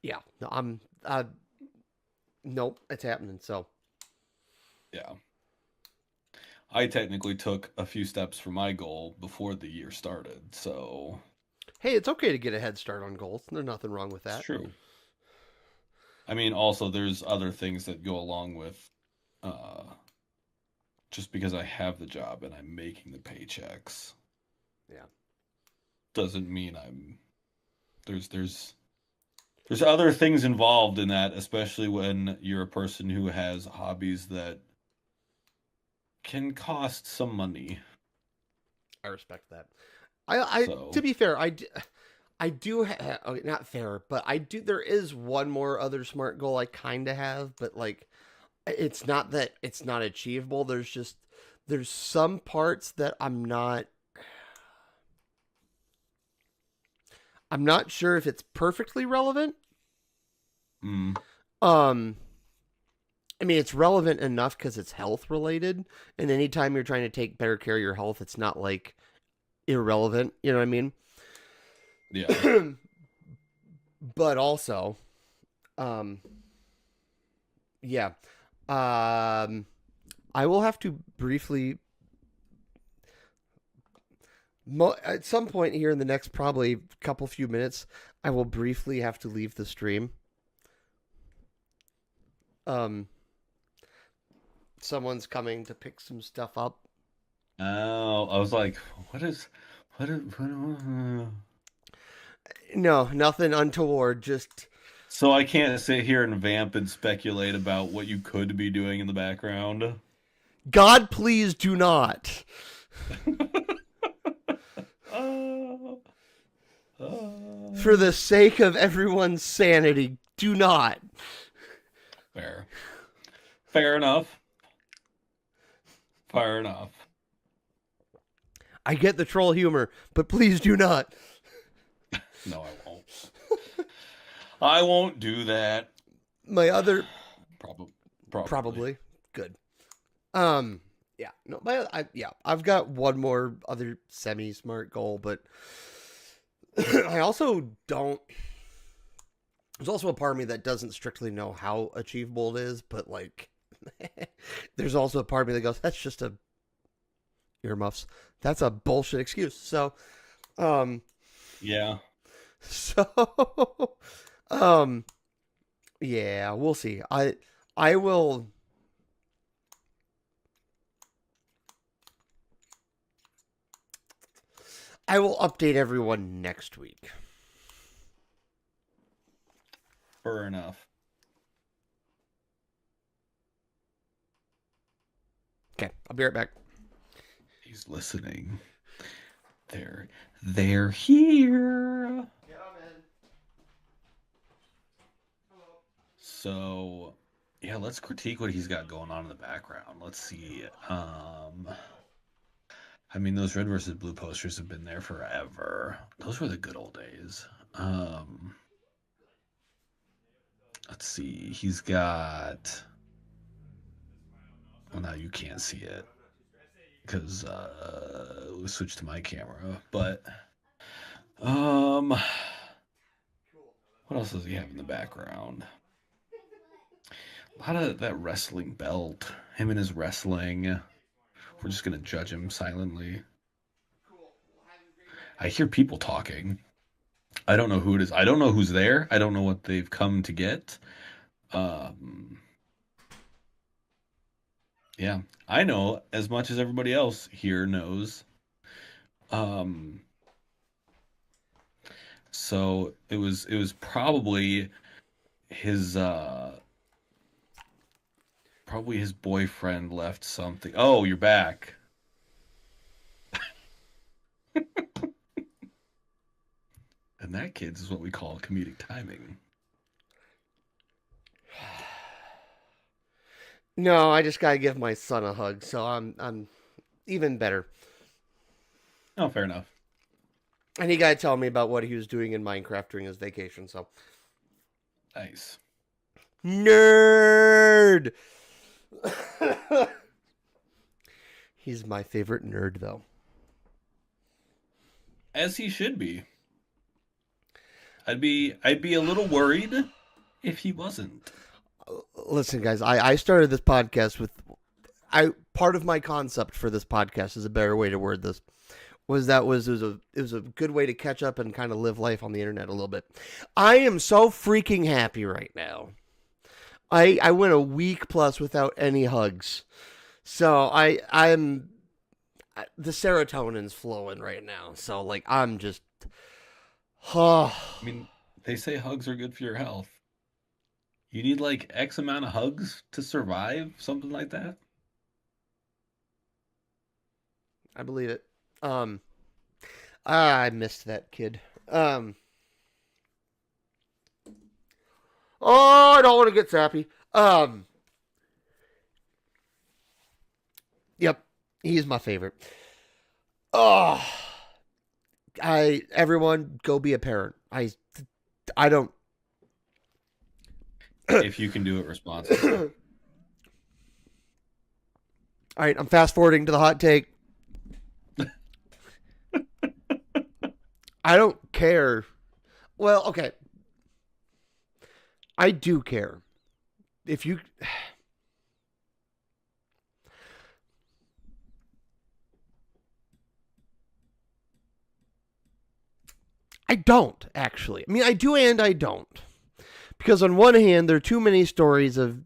yeah, no, nope, it's happening. So Yeah. I technically took a few steps for my goal before the year started, so hey, it's okay to get a head start on goals. There's nothing wrong with it's that. true. I mean, also there's other things that go along with uh just because I have the job and I'm making the paychecks Yeah. doesn't mean I'm there's other things involved in that, especially when you're a person who has hobbies that can cost some money. I respect that. I to So, be fair, I do okay, not fair, but I do. There is one more other smart goal I kind of have, but like, it's not that it's not achievable. There's some parts that I'm not sure if it's perfectly relevant. mm, Um, I mean, it's relevant enough because it's health related, and anytime you're trying to take better care of your health, it's not like irrelevant. You know what I mean? yeah. But also, um, yeah, um, I will have to briefly, at some point here in the next probably couple few minutes, I will briefly have to leave the stream. Um, Someone's coming to pick some stuff up. Oh, I was like, what? No, nothing untoward. Just So I can't sit here and vamp and speculate about what you could be doing in the background. God, please do not. Oh, For oh. the sake of everyone's sanity, do not. Fair. Fair enough. Fair enough. I get the troll humor, but please do not. No, I won't. I won't do that. My other Probably. probably good. Um, yeah, no, I've got one more other semi-smart goal, but I also don't. There's also a part of me that doesn't strictly know how achievable it is, but like, there's also a part of me that goes, "That's just a earmuffs. That's a bullshit excuse." Um, Yeah. so, um, yeah, we'll see. I will. I will update everyone next week. Fair enough. Okay, I'll be right back. He's listening. They're they're here. Yeah, man. So, yeah, let's critique what he's got going on in the background. Let's see. I mean, those red versus blue posters have been there forever. Those were the good old days. Um, let's see. He's got. Well, now you can't see it because we switched to my camera. But um, what else does he have in the background? A lot of that wrestling belt. Him and his wrestling. We're just gonna judge him silently. I hear people talking. I don't know who it is. I don't know who's there. I don't know what they've come to get. Um, yeah, I know as much as everybody else here knows. Um, so it was his uh probably his boyfriend left something. Oh, you're back. And that, kids, is what we call comedic timing. No, I just gotta give my son a hug, so I'm even better. Oh, fair enough. And he gotta tell me about what he was doing in Minecraft during his vacation. So Nice. nerd. He's my favorite nerd, though. As he should be. I'd be a little worried if he wasn't. Listen, guys, I started this podcast with I part of my concept for this podcast is a better way to word this it was a good way to catch up and kind of live life on the internet a little bit. I am so freaking happy right now. I went a week plus without any hugs. So I'm the serotonin's flowing right now. So like I'm just oh, I mean, they say hugs are good for your health. You need like X amount of hugs to survive, something like that. I believe it. Um I missed that kid. Um Oh, I don't want to get sappy. Yep. He's my favorite. Oh, I everyone go be a parent. I don't. All If you can do it responsibly. right, I'm fast forwarding to the hot take. I don't care. Well, okay, I do care. If you, I don't actually. I mean, I do and I don't. Because on one hand, there are too many stories of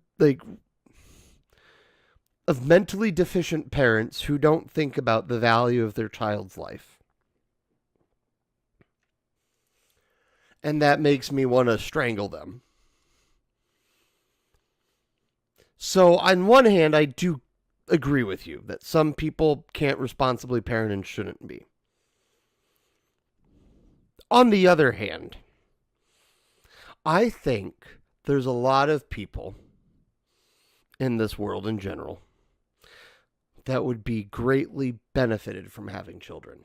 mentally deficient parents who don't think about the value of their child's life. And that makes me want to strangle them. So, on one hand, I do agree with you that some people can't responsibly parent and shouldn't be. On the other hand, I think there's a lot of people in this world in general that would be greatly benefited from having children.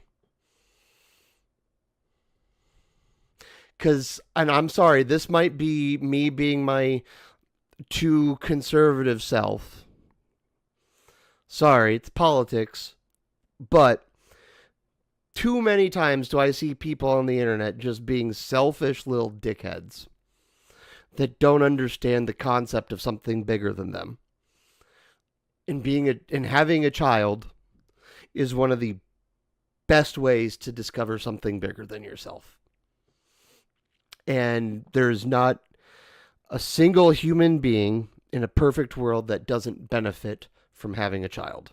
Because, and I'm sorry, this might be me being my too conservative self. Sorry, it's politics. But too many times do I see people on the internet just being selfish little dickheads that don't understand the concept of something bigger than them. And having a child is one of the best ways to discover something bigger than yourself. And there's not a single human being in a perfect world that doesn't benefit from having a child.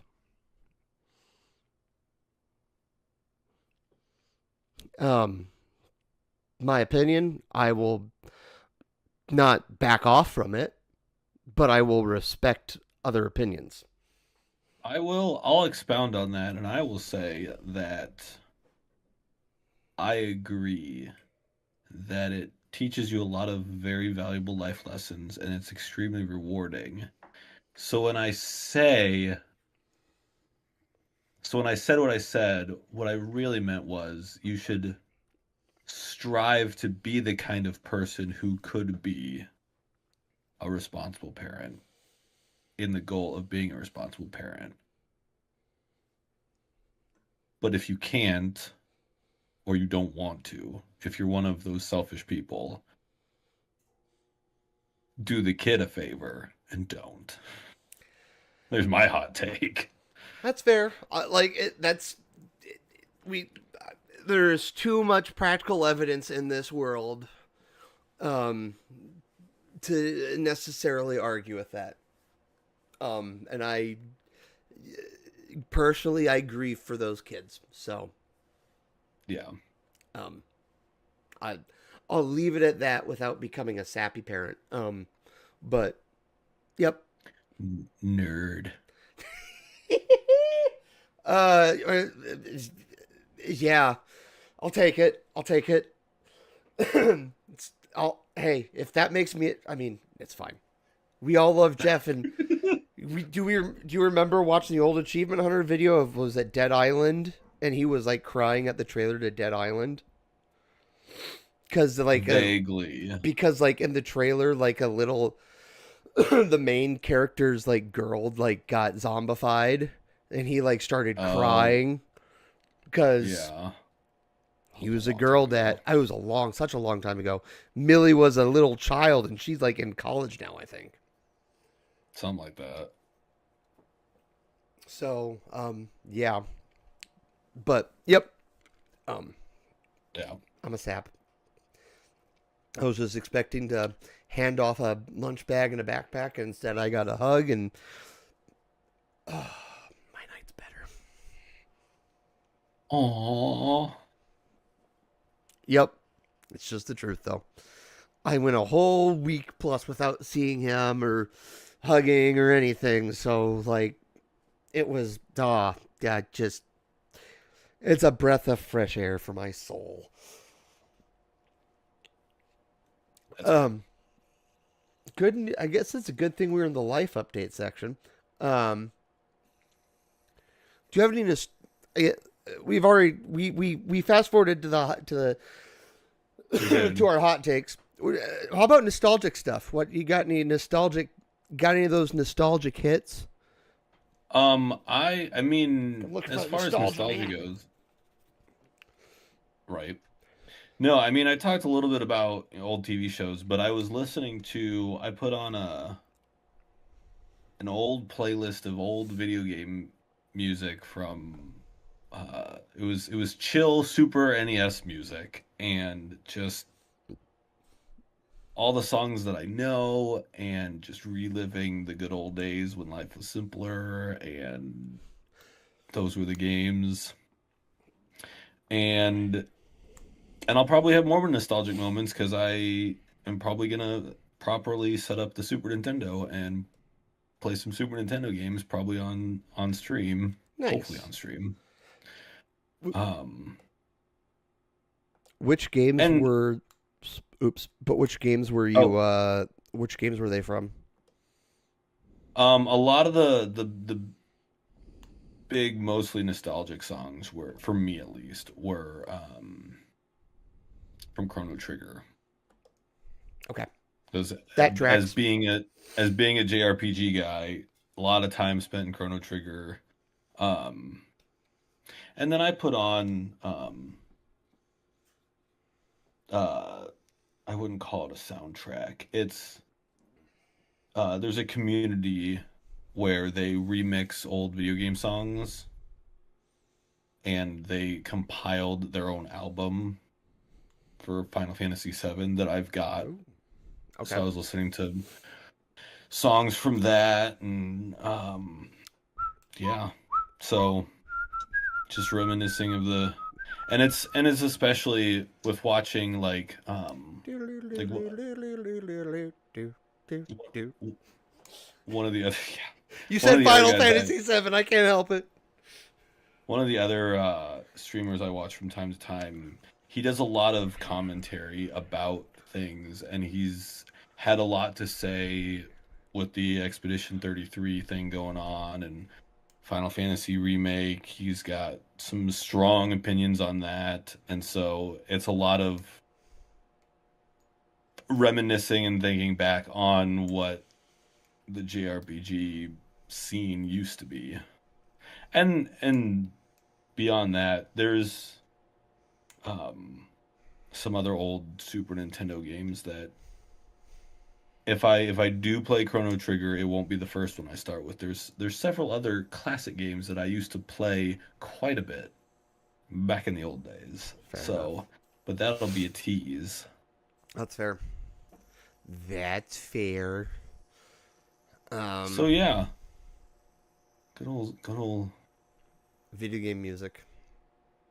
Um, my opinion, I will not back off from it, but I will respect other opinions. I'll expound on that and I will say that I agree that it teaches you a lot of very valuable life lessons and it's extremely rewarding. So when I say so when I said what I said, what I really meant was you should strive to be the kind of person who could be a responsible parent in the goal of being a responsible parent. But if you can't, or you don't want to, if you're one of those selfish people, do the kid a favor and don't. There's my hot take. That's fair. That's we. There's too much practical evidence in this world um, to necessarily argue with that. And I personally, I grieve for those kids. So, Yeah. um, I I'll leave it at that without becoming a sappy parent. But yep. Nerd. uh, yeah, I'll take it. I'll take it. Hey, if that makes me, I mean, it's fine. We all love Jeff, and do you remember watching the old Achievement Hunter video of was it Dead Island, and he was like crying at the trailer to Dead Island because Vaguely. because like in the trailer like a little the main character's like girl like got zombified and he like started Oh, crying because yeah. That he was a was a long time girl that ago. I was a long such a long time ago. Millie was a little child and she's like in college now, I think. Something like that. So, yeah. But yep. Um, Yeah. I'm a sap. I was just expecting to hand off a lunch bag and a backpack, and instead I got a hug, and oh, my night's better. Oh, Yep, it's just the truth, though. I went a whole week plus without seeing him or hugging or anything, so like it was, yeah, just it's a breath of fresh air for my soul. that's good. Um, good. I guess it's a good thing we're in the life update section. Um, do you have any? We've already we fast forwarded to We the to did. our hot takes. How about nostalgic stuff? What you got? Any nostalgic? Got any of those nostalgic hits? I mean, I'm looking as for far as nostalgia, nostalgia man. goes, right? No, I mean, I talked a little bit about old TV shows, but I was listening to, I put on an old playlist of old video game music from it was chill Super NES music and just all the songs that I know and just reliving the good old days when life was simpler and those were the games. And I'll probably have more nostalgic moments because I am probably gonna properly set up the Super Nintendo and play some Super Nintendo games, probably on stream, hopefully Nice. on stream. Um, Which games and were? Oops. But which games were you? oh, Which games were they from? a lot of the big, mostly nostalgic songs were, for me at least, were from Chrono Trigger. Okay, Because that as tracks. being a as being a JRPG guy, a lot of time spent in Chrono Trigger. Um, and then I put on uh I wouldn't call it a soundtrack. It's there's a community where they remix old video game songs and they compiled their own album for Final Fantasy VII that I've got. Oh, okay. So I was listening to songs from that and yeah. So just reminiscing of the and it's especially with watching like one of the other yeah, You one of said the other Final guys Fantasy VII. I can't help it. one of the other streamers I watch from time to time, he does a lot of commentary about things, and he's had a lot to say with the Expedition 33 thing going on and Final Fantasy remake. He's got some strong opinions on that, and so it's a lot of reminiscing and thinking back on what the JRPG scene used to be. And beyond that, there's um, some other old Super Nintendo games that if I do play Chrono Trigger, it won't be the first one I start with. There's several other classic games that I used to play quite a bit back in the old days. Fair enough. So, but that'll be a tease. That's fair. That's fair. So Um, yeah, good old Video game music.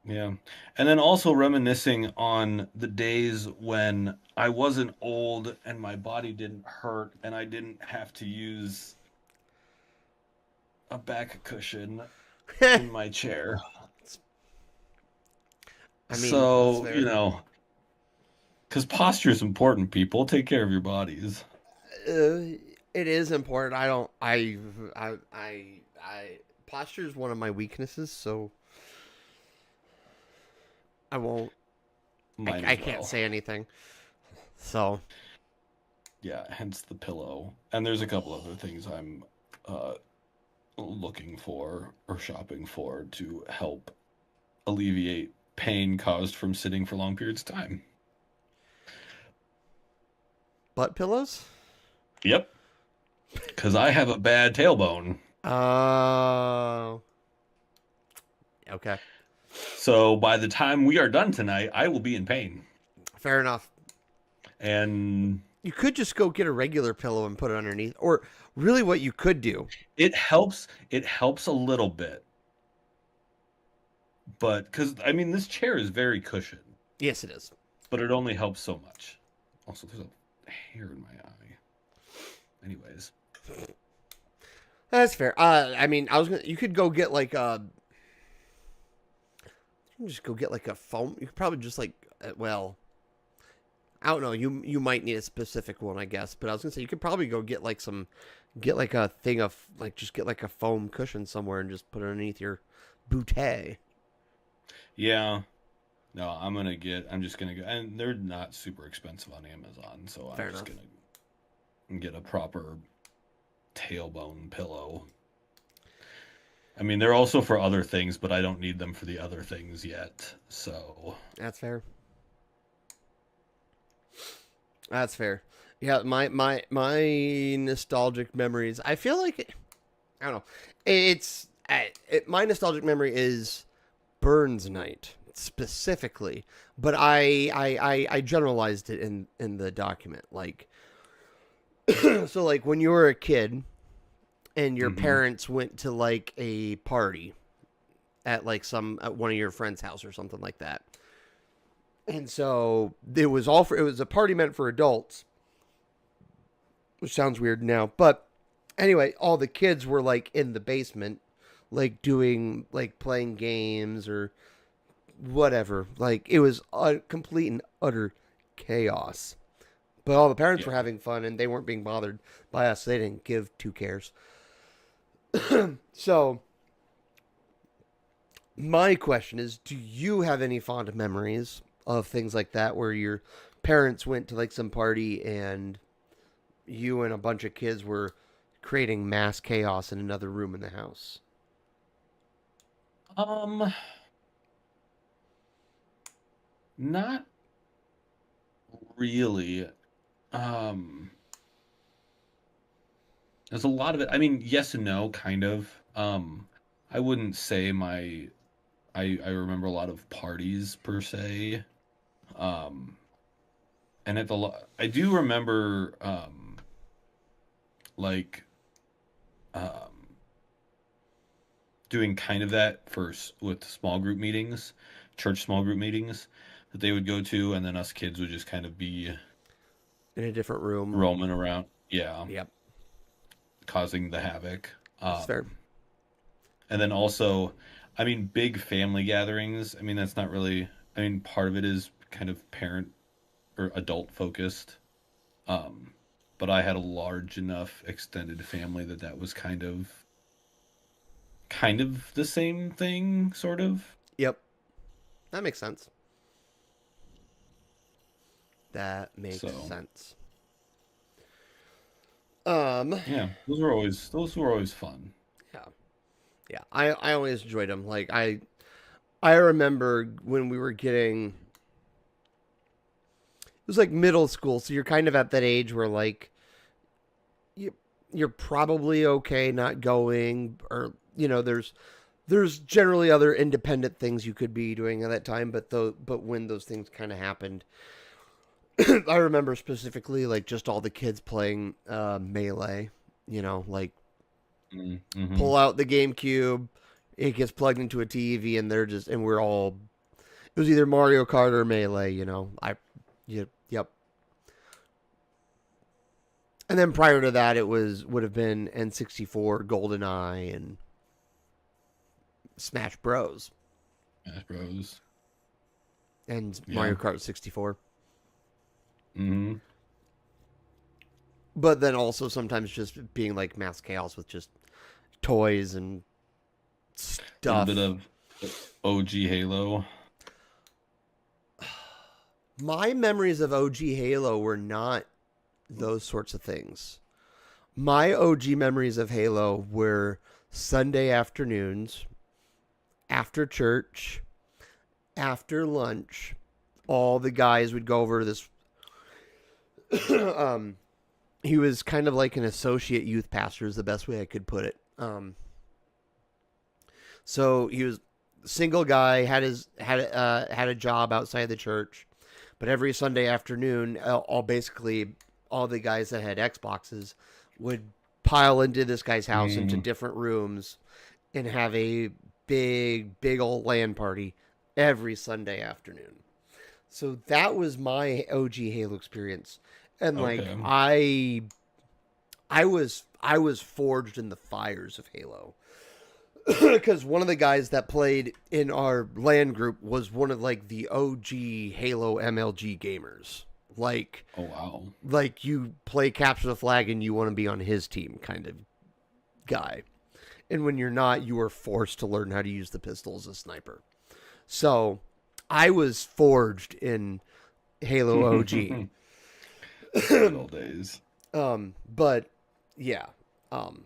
yeah. And then also reminiscing on the days when I wasn't old and my body didn't hurt and I didn't have to use a back cushion I in my chair. mean, that's So, fair. because posture is important, people. Take care of your bodies. Uh, It is important. I don't. I. Posture is one of my weaknesses, so I won't. Mine I as can't well. say anything. So Yeah, hence the pillow. And there's a couple other things I'm uh, looking for or shopping for to help alleviate pain caused from sitting for long periods of time. butt pillows. Yep, because I have a bad tailbone. Oh. Okay. So by the time we are done tonight, I will be in pain. Fair enough. And You could just go get a regular pillow and put it underneath, or really, what you could do. it helps a little bit, but because I mean this chair is very cushioned, Yes, it is. but it only helps so much. Also, there's a hair in my eye. Anyways, That's fair. I mean, I was gonna. You could go get like a. You can just go get like a foam. You could probably just like. Well, I don't know. You might need a specific one, I guess. But I was gonna say you could probably go get like some. Get like a thing of like just get like a foam cushion somewhere and just put it underneath your bootay. yeah, no, I'm just gonna go, and they're not super expensive on Amazon, so I'm Fair just enough. gonna get a proper tailbone pillow. I mean, they're also for other things, but I don't need them for the other things yet. So, That's fair. That's fair. Yeah, my nostalgic memories. I feel like I don't know. My nostalgic memory is Burns Night specifically, but I generalized it in the document. Like so, like when you were a kid and your hmm parents went to like a party at like some at one of your friends' house or something like that. And so it was a party meant for adults, which sounds weird now, but anyway, all the kids were like in the basement, like doing like playing games or whatever. Like it was a complete and utter chaos. But all the parents were yeah. having fun and they weren't being bothered by us. They didn't give two cares. So my question is, do you have any fond memories of things like that where your parents went to like some party and you and a bunch of kids were creating mass chaos in another room in the house? Um, not really. Um, there's a lot of it. I mean, yes and no, kind of. I wouldn't say I remember a lot of parties per se. Um, and I do remember like um doing kind of that with small group meetings, church small group meetings that they would go to, and then us kids would just kind of be In a different room. roaming around, yeah, Yep, causing the havoc. that's fair. And then also, I mean, big family gatherings. I mean, that's not really. I mean, part of it is kind of parent or adult focused. Um, but I had a large enough extended family that that was kind of the same thing, sort of. Yep, that makes sense. That makes So sense. Um, yeah, those were always fun. yeah, yeah. I always enjoyed them. Like I remember when we were getting it was like middle school, so you're kind of at that age where like you you're probably okay not going, or there's generally other independent things you could be doing at that time, but when those things kind of happened, I remember specifically like just all the kids playing melee, like Mm-hmm. pull out the GameCube, it gets plugged into a TV, and we're all it was either Mario Kart or Melee, yep. And then prior to that, it would have been N64, GoldenEye, and Smash Bros. Smash Bros. And Yeah. Mario Kart 64. Mm-hmm. but then also sometimes just being like mass chaos with just toys and A little bit stuff. of OG Halo. My memories of OG Halo were not those sorts of things. My OG memories of Halo were Sunday afternoons, after church, after lunch. All the guys would go over to this. um, he was kind of like an associate youth pastor, is the best way I could put it. So he was single guy, had a job outside the church, but every Sunday afternoon, all the guys that had Xboxes would pile into this guy's house into Mm, different rooms and have a big old LAN party every Sunday afternoon. So that was my OG Halo experience, and like okay. I was forged in the fires of Halo because one of the guys that played in our LAN group was one of like the OG Halo MLG gamers. Oh wow. Like you play capture the flag and you want to be on his team kind of guy. And when you're not, you are forced to learn how to use the pistol as a sniper. So I was forged in Halo OG. Good old days. But yeah, um,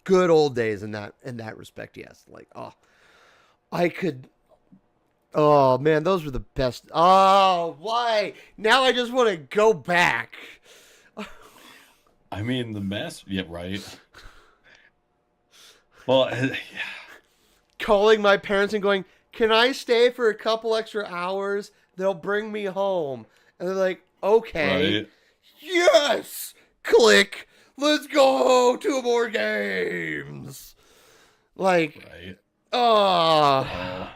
good old days in that respect. Yes, like I could. Oh man, those were the best. Oh, why? Now I just want to go back. I mean, the mess. Yeah, right. Well, yeah, Calling my parents and going, "Can I stay for a couple extra hours? They'll bring me home." And they're like, "Okay, right, yes." Click. Let's go. Two more games. Like, right. oh, Oh,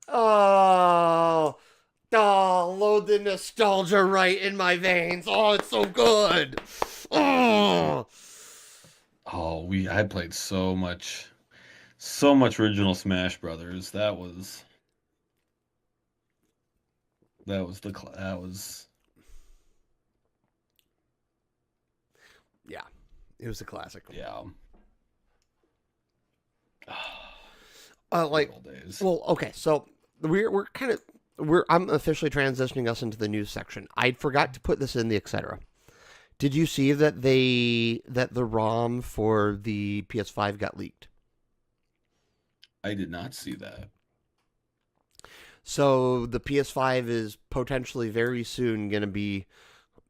oh, oh, load the nostalgia right in my veins. Oh, it's so good. Oh, oh, I played so much original Smash Brothers. That was yeah, it was a classic. yeah. Good Like, old days. well, okay, so we're kind of I'm officially transitioning us into the news section. I forgot to put this in the etc. Did you see that the ROM for the PS5 got leaked? I did not see that. So the PS5 is potentially very soon going to be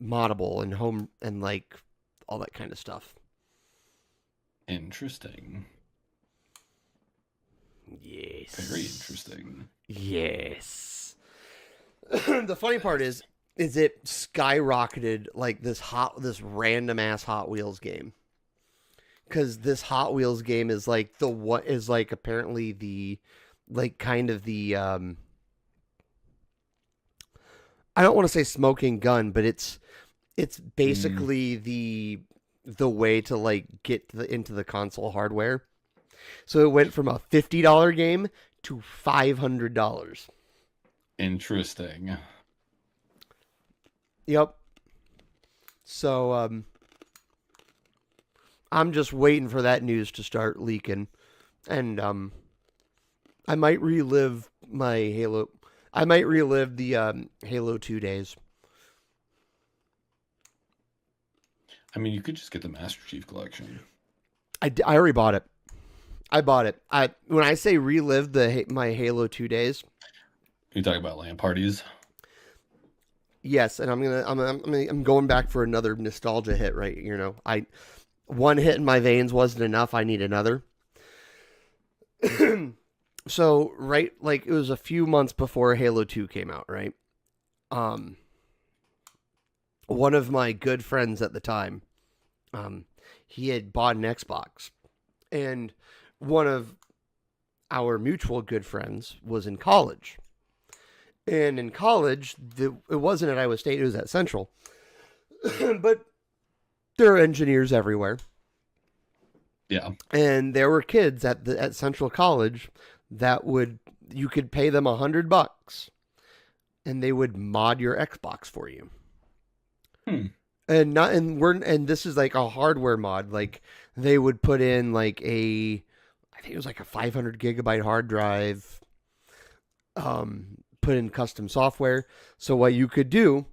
moddable and home and like all that kind of stuff. Interesting. Very Yes. interesting. Yes. The funny part is it skyrocketed like this random ass Hot Wheels game. Cuz this Hot Wheels game is like the what is like apparently the like kind of the I don't want to say smoking gun, but it's Mm, basically the way to like get into the console hardware. So it went from a $50 game to $500. interesting. Yep. So I'm just waiting for that news to start leaking, and I might relive my Halo. I might relive the Halo 2 days. I mean, you could just get the Master Chief Collection. I already bought it. I bought it. I when I say relive my Halo 2 days, You talk about LAN parties. yes, and I'm going back for another nostalgia hit. Right, I one hit in my veins wasn't enough. I need another. So right, like it was a few months before Halo 2 came out. Right, um, one of my good friends at the time, um, he had bought an Xbox, and one of our mutual good friends was in college. And in college, it wasn't at Iowa State; it was at Central. But there are engineers everywhere, Yeah. and there were kids at Central College that would you could pay them $100 and they would mod your Xbox for you. Hmm. And this is like a hardware mod. Like they would put in like I think it was like a 500 gigabyte hard drive. Put in custom software. So what you could do,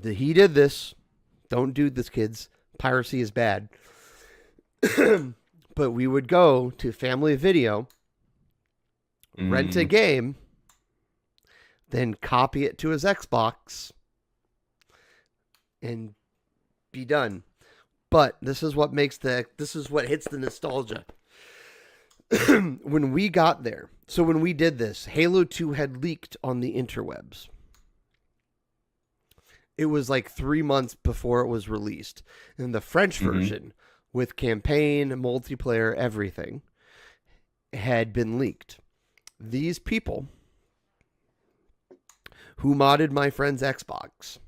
he did this. Don't do this, kids. Piracy is bad. But we would go to Family Video, rent a Mm. game, then copy it to his Xbox, and be done. But this is what hits the nostalgia. When we got there, so when we did this, Halo 2 had leaked on the interwebs. It was like 3 months before it was released. And the French version, with campaign, multiplayer, everything, had been leaked. These people who modded my friend's Xbox,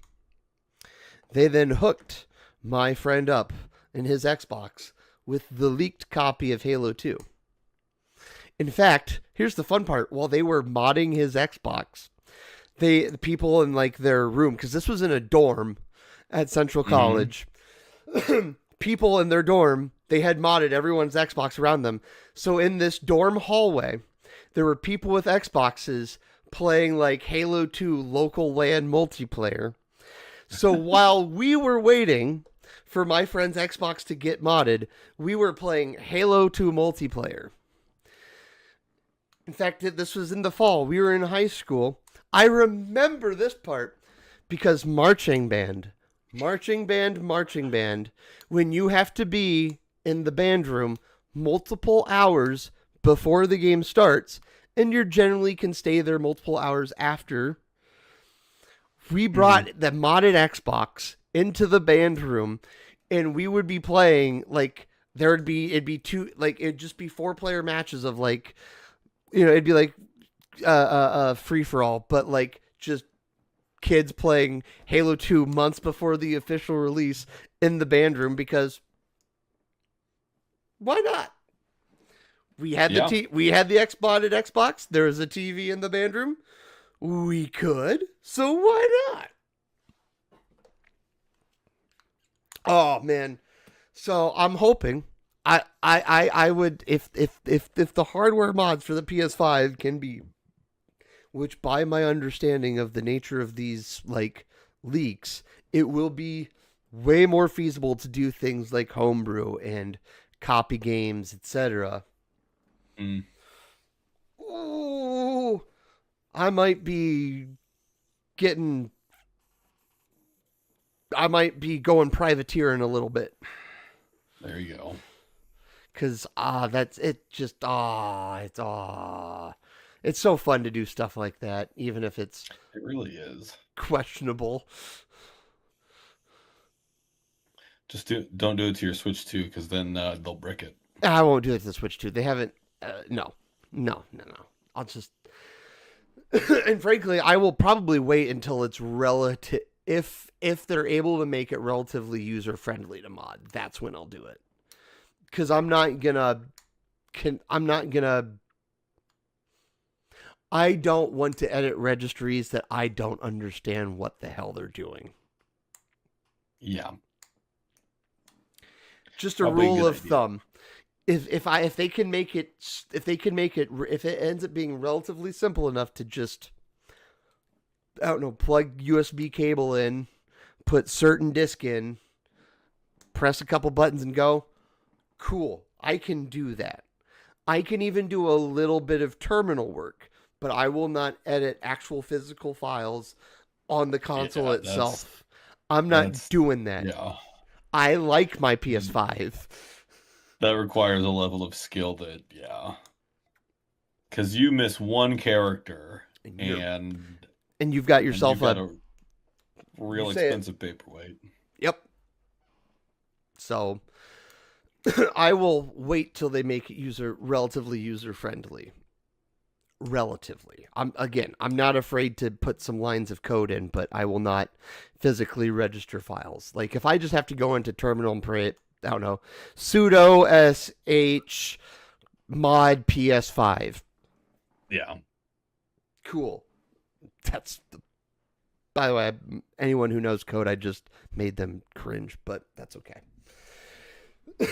they then hooked my friend up in his Xbox with the leaked copy of Halo 2. In fact, here's the fun part. While they were modding his Xbox, the people in like their room, because this was in a dorm at Central College, people in their dorm, they had modded everyone's Xbox around them. So in this dorm hallway, there were people with Xboxes playing like Halo 2 local LAN multiplayer. So while we were waiting for my friend's Xbox to get modded, we were playing Halo 2 multiplayer. In fact, this was in the fall. We were in high school. I remember this part because marching band, when you have to be in the band room multiple hours before the game starts, and you generally can stay there multiple hours after, we brought the modded Xbox into the band room, and we would be playing like it'd be two, like it'd just be 4-player matches of like, it'd be like free for all, but like just kids playing Halo 2 months before the official release in the band room, because why not? We had Yeah. we had the modded Xbox. There was a TV in the band room. We could, so why not? Oh man. So I'm hoping I would, if the hardware mods for the PS5 can be, which by my understanding of the nature of these like leaks, it will be way more feasible to do things like homebrew and copy games, etc. Mm. Ooh, I might be getting I might be going privateer in a little bit. There you go. Cause that's it. Just it's so fun to do stuff like that, even if it's It really is. questionable. Just don't do it to your Switch 2, because then they'll brick it. I won't do it to the Switch 2. They haven't. No. I'll just. And frankly, I will probably wait until it's relative. If they're able to make it relatively user friendly to mod, that's when I'll do it. Because I'm not gonna. I don't want to edit registries that I don't understand what the hell they're doing. Yeah. Just a Probably a rule good of idea. thumb. If they can make it, if it ends up being relatively simple enough to just, I don't know, plug USB cable in, put certain disk in, press a couple buttons and go, cool, I can do that. I can even do a little bit of terminal work, but I will not edit actual physical files on the console Yeah, itself. I'm not that's doing that. yeah. I like my PS5. That requires a level of skill that, yeah. Because you miss one character And and you've got yourself you've got a, a real you say it. expensive paperweight. Yep. So I will wait till they make it relatively user friendly. Relatively. I'm not afraid to put some lines of code in, but I will not physically register files. Like if I just have to go into terminal and print, I don't know, sudo sh mod PS5. Yeah. Cool. That's by the way, anyone who knows code, I just made them cringe, but that's okay.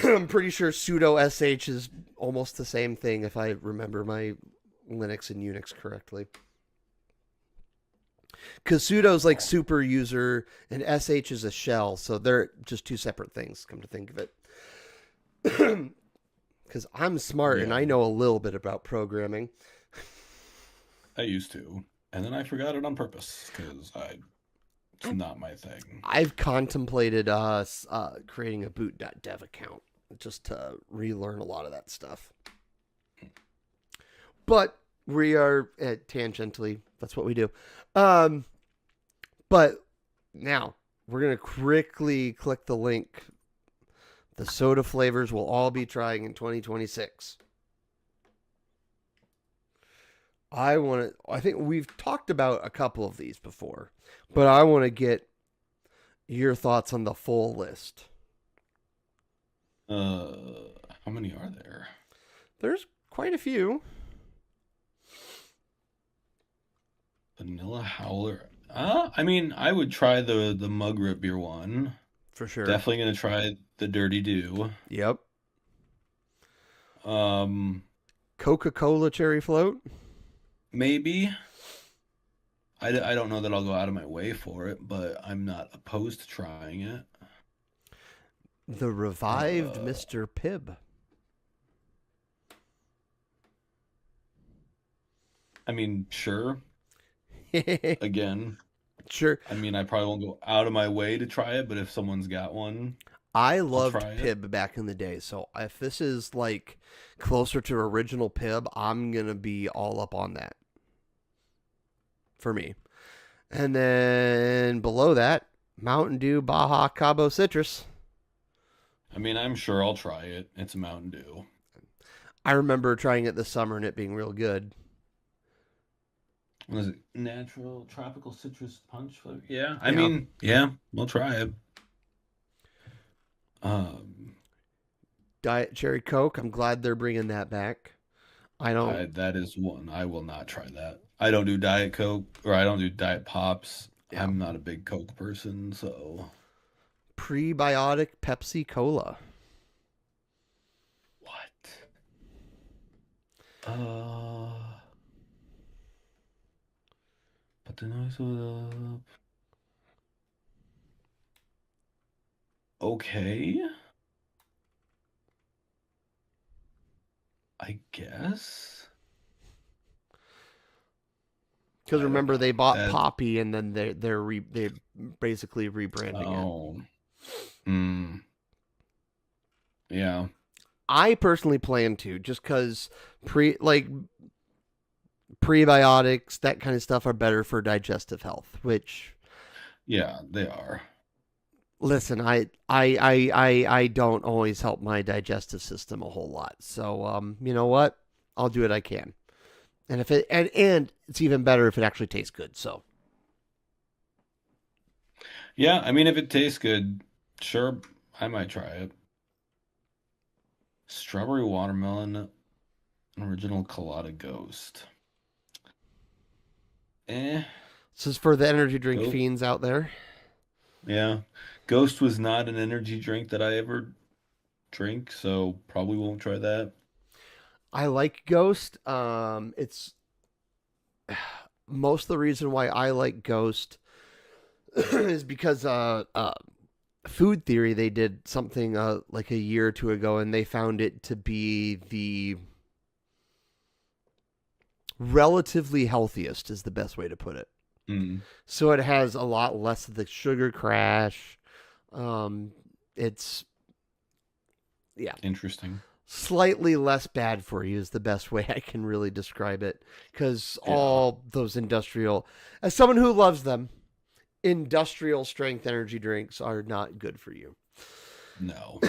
I'm pretty sure sudo sh is almost the same thing if I remember my Linux and Unix correctly. Because sudo's like super user and sh is a shell, so they're just two separate things. Come to think of it, because I'm smart and Yeah, I know a little bit about programming. I used to, and then I forgot it on purpose because I it's not my thing. I've contemplated creating a boot.dev account just to relearn a lot of that stuff. But we are tangentially, that's what we do. Um, but now we're going to quickly click the link. The soda flavors we'll all be trying in 2026. I think we've talked about a couple of these before, but I want to get your thoughts on the full list. How many are there? There's quite a few. Vanilla Howler. I mean, I would try the mug root beer one. For sure. Definitely gonna try the Dirty Dew. Yep. Um, Coca-Cola cherry float. maybe. I don't know that I'll go out of my way for it, but I'm not opposed to trying it. The revived Uh, Mr. Pibb. I mean, sure. Again, Sure. I mean, I probably won't go out of my way to try it, but if someone's got one, I I'll loved try it. Pibb back in the day. So if this is like closer to original Pibb, I'm going to be all up on that for me. And then below that, Mountain Dew Baja Cabo Citrus. I mean, I'm sure I'll try it. It's a Mountain Dew. I remember trying it this summer and it being real good. What is it? Natural tropical citrus punch flavor? Yeah, I Yeah. mean, yeah, we'll try it. Um, Diet Cherry Coke. I'm glad they're bringing that back. I don't. that is one I will not try that. I don't do Diet Coke or I don't do Diet Pops. Yeah. I'm not a big Coke person, so Prebiotic Pepsi Cola. what? Uh, but then I saw okay, I guess. Because I don't remember they know. bought That Poppy and then they're basically rebranding it. oh, mm, yeah. I personally plan to just because prebiotics that kind of stuff are better for digestive health. Which Yeah, they are. listen, I don't always help my digestive system a whole lot. So you know what? I'll do what I can. And if it and it's even better if it actually tastes good. So Yeah, I mean, if it tastes good, sure, I might try it. Strawberry watermelon original colada ghost. Eh, this is for the energy drink go. fiends out there. Yeah, Ghost was not an energy drink that I ever drink, so probably won't try that. I like Ghost. It's most of the reason why I like Ghost is because Food Theory they did something like a year or two ago, and they found it to be the relatively healthiest is the best way to put it. Mm, So it has a lot less of the sugar crash. Um, it's yeah, interesting. slightly less bad for you is the best way I can really describe it. Because Yeah, all those industrial, as someone who loves them, industrial strength energy drinks are not good for you. no.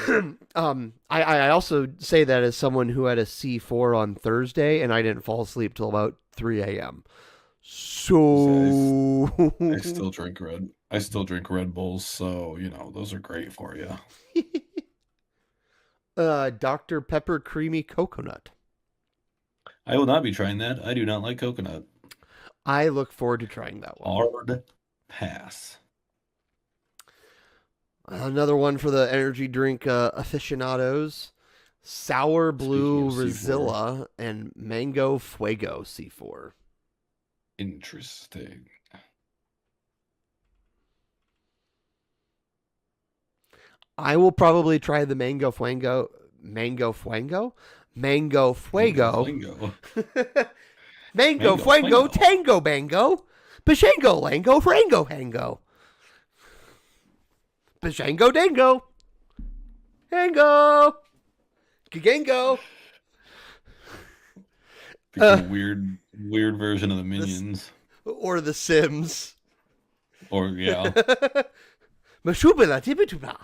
I also say that as someone who had a C4 on Thursday and I didn't fall asleep till about 3 a.m. So, I still drink red. I still drink Red Bulls, so those are great for you. Dr. Pepper Creamy Coconut. I will not be trying that. I do not like coconut. I look forward to trying that one. Hard pass. Another one for the energy drink aficionados. Sour Speaking Blue of C4, Rosilla and Mango Fuego C4. interesting. I will probably try the Mango Fuego. Mango Fuego? Mango Mango Fuego. flingo. Mango Mango Fuego flingo. Tango Bango. Bashango Lango Frango Hango. Bashango Dango. Hango. Gigango. Like the weird version of the This Minions. or the Sims. Or yeah. Mashubila Tibituba.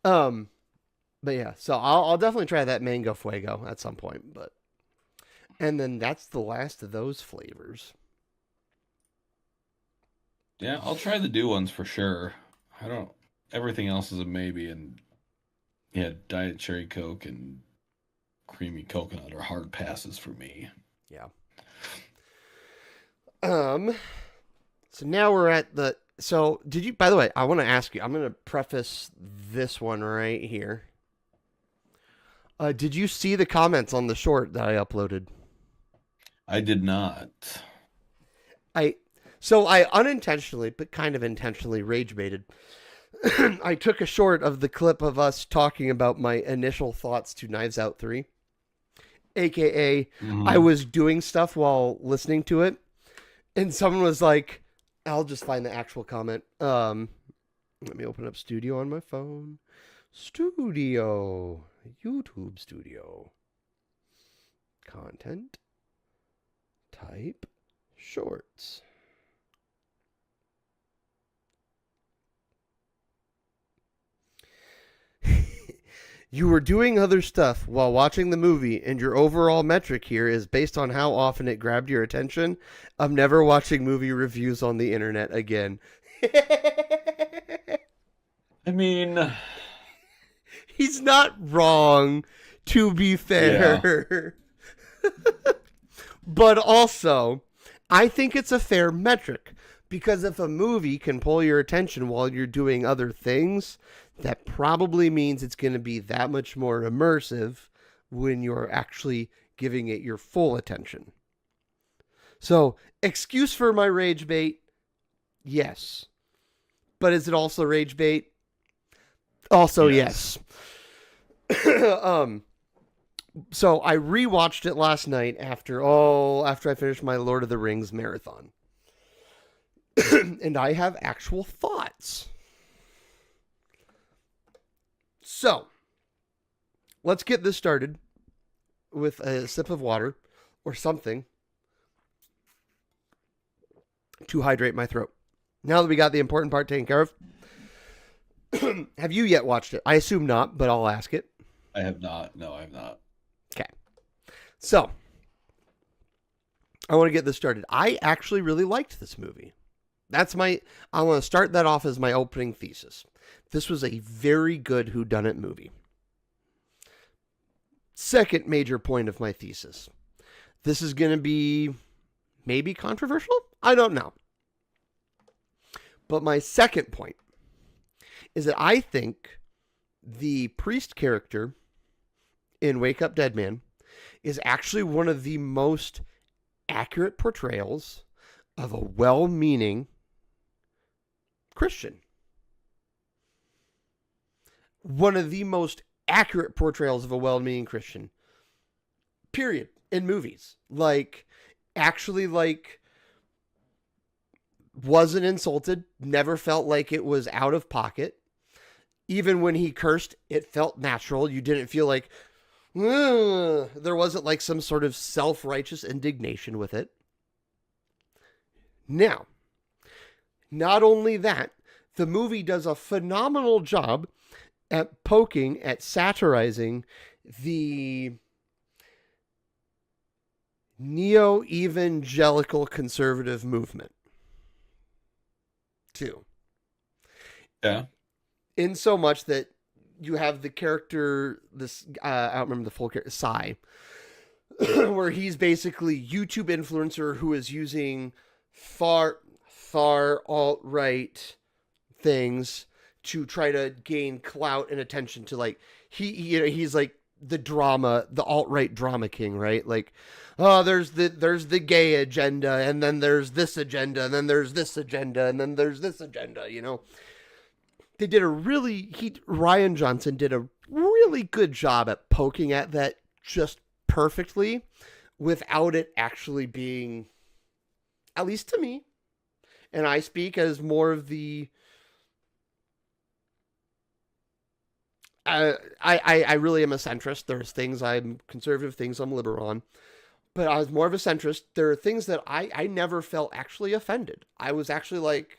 Um, but yeah, so I'll definitely try that Mango Fuego at some point. But and then that's the last of those flavors. Yeah, I'll try the do ones for sure. I don't everything else is a maybe and yeah, Diet Cherry Coke and creamy coconut are hard passes for me. Yeah. Um. So now we're at the. So did you? By the way, I want to ask you. I'm going to preface this one right here. Did you see the comments on the short that I uploaded? I did not. I so I unintentionally, but kind of intentionally, rage baited. I took a short of the clip of us talking about my initial thoughts to Knives Out 3, aka I Hmm. was doing stuff while listening to it, and someone was like, "I'll just find the actual comment." Let me open up Studio on my phone. Studio, YouTube Studio, content, type, shorts. You were doing other stuff while watching the movie, and your overall metric here is based on how often it grabbed your attention. I'm never watching movie reviews on the internet again. I mean, He's not wrong, to be yeah. fair. But also, I think it's a fair metric because if a movie can pull your attention while you're doing other things, that probably means it's going to be that much more immersive when you're actually giving it your full attention. So, excuse for my rage bait, yes. But is it also rage bait? Also, Yes. yes. um, so I rewatched it last night after I finished my Lord of the Rings marathon. And I have actual thoughts. So, let's get this started with a sip of water or something to hydrate my throat. Now that we got the important part taken care of, have you yet watched it? I assume not, but I'll ask it. I have not. No, I have not. Okay. So, I want to get this started. I actually really liked this movie. I want to start that off as my opening thesis. This was a very good whodunit movie. Second major point of my thesis. This is going to be maybe controversial? I don't know. But my second point is that I think the priest character in Wake Up Dead Man is actually one of the most accurate portrayals of a well meaning Christian. One of the most accurate portrayals of a well meaning Christian. Period. In movies. Actually, wasn't insulted, never felt like it was out of pocket. Even when he cursed, it felt natural. You didn't feel like, there wasn't like some sort of self righteous indignation with it. Now, not only that, the movie does a phenomenal job at poking, at satirizing the neo evangelical conservative movement, too. Yeah. In so much that you have the character, I don't remember the full character, Sai. where he's basically YouTube influencer who is using far alt right things to try to gain clout and attention to like he's like the alt right drama king, right? Like, oh, there's the gay agenda, and then there's this agenda, and then there's this agenda, and then there's this agenda. They did a really he Ryan Johnson did a really good job at poking at that just perfectly without it actually being, at least to me, and I speak as more of the I really am a centrist. There's things I'm conservative, things I'm liberal on, but I was more of a centrist. There are things that I never felt actually offended. I was actually like,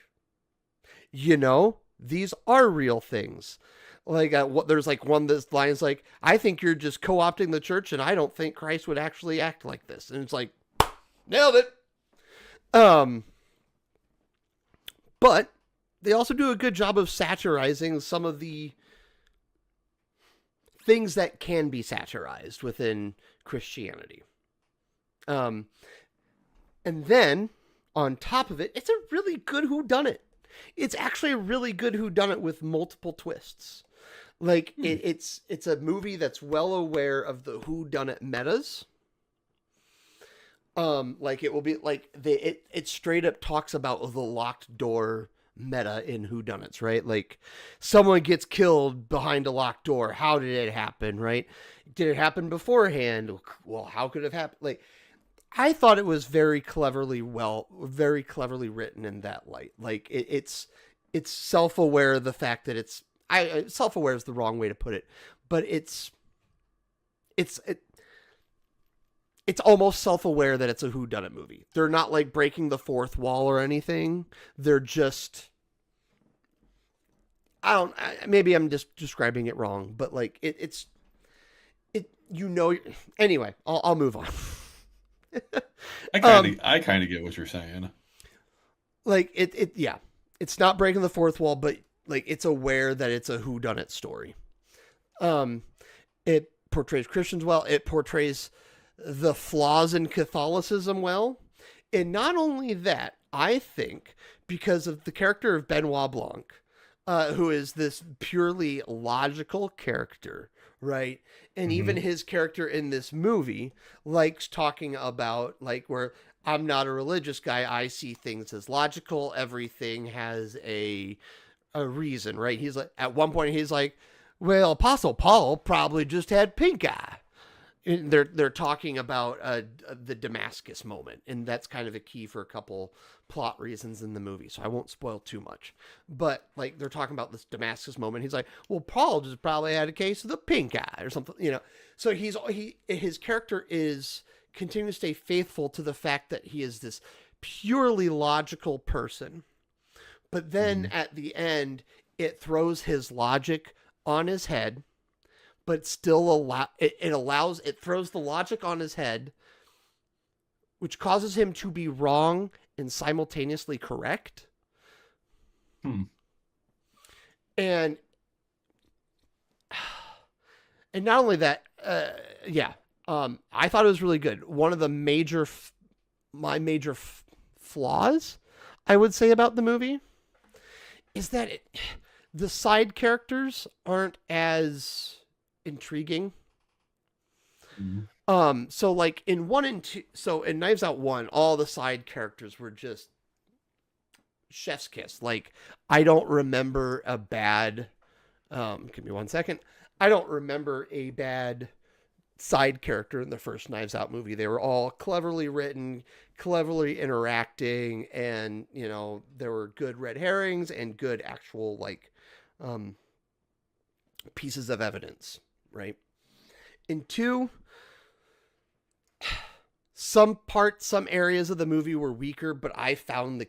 these are real things. Like what there's like one this line is like, I think you're just co-opting the church, and I don't think Christ would actually act like this. And it's like, nailed it. Um, but they also do a good job of satirizing some of the things that can be satirized within Christianity. Um, and then on top of it, it's a really good whodunit. It's actually a really good whodunit with multiple twists. Like it's a movie that's well aware of the whodunit metas. Like it will be like it straight up talks about the locked door meta in whodunits, right? Like someone gets killed behind a locked door. How did it happen, right? Did it happen beforehand? Well, how could it have happened? Like I thought it was very cleverly written in that light. Like it's self-aware of the fact that self-aware is the wrong way to put it, but it's it's almost self-aware that it's a whodunit movie. They're not like breaking the fourth wall or anything. They're just maybe I'm just describing it wrong, but like anyway, I'll move on. I kind of get what you're saying. Like yeah. It's not breaking the fourth wall, but like it's aware that it's a whodunit story. Um it portrays Christians well, it portrays the flaws in Catholicism well. And not only that, I think because of the character of Benoit Blanc, who is this purely logical character, right? And even Mm-hmm. his character in this movie likes talking about like where I'm not a religious guy. I see things as logical. Everything has a reason, right? He's like at one point he's like, well, Apostle Paul probably just had pink eye. And they're talking about the Damascus moment, and that's kind of a key for a couple plot reasons in the movie. So I won't spoil too much, but like they're talking about this Damascus moment. He's like, "Well, Paul just probably had a case of the pink eye or something." So his character is continuing to stay faithful to the fact that he is this purely logical person, but then Mm-hmm. at the end, it throws his logic on his head but still it throws the logic on his head, which causes him to be wrong and simultaneously correct. Hmm. And and not only that, yeah, I thought it was really good. One of the my major flaws, I would say about the movie, is that the side characters aren't as intriguing. Mm-hmm. So like in one and two, so in Knives Out 1, all the side characters were just chef's kiss. Like I don't remember a bad give me 1 second. I don't remember a bad side character in the first Knives Out movie. They were all cleverly written, cleverly interacting, and there were good red herrings and good actual like um pieces of evidence, right? In two, some areas of the movie were weaker, but I found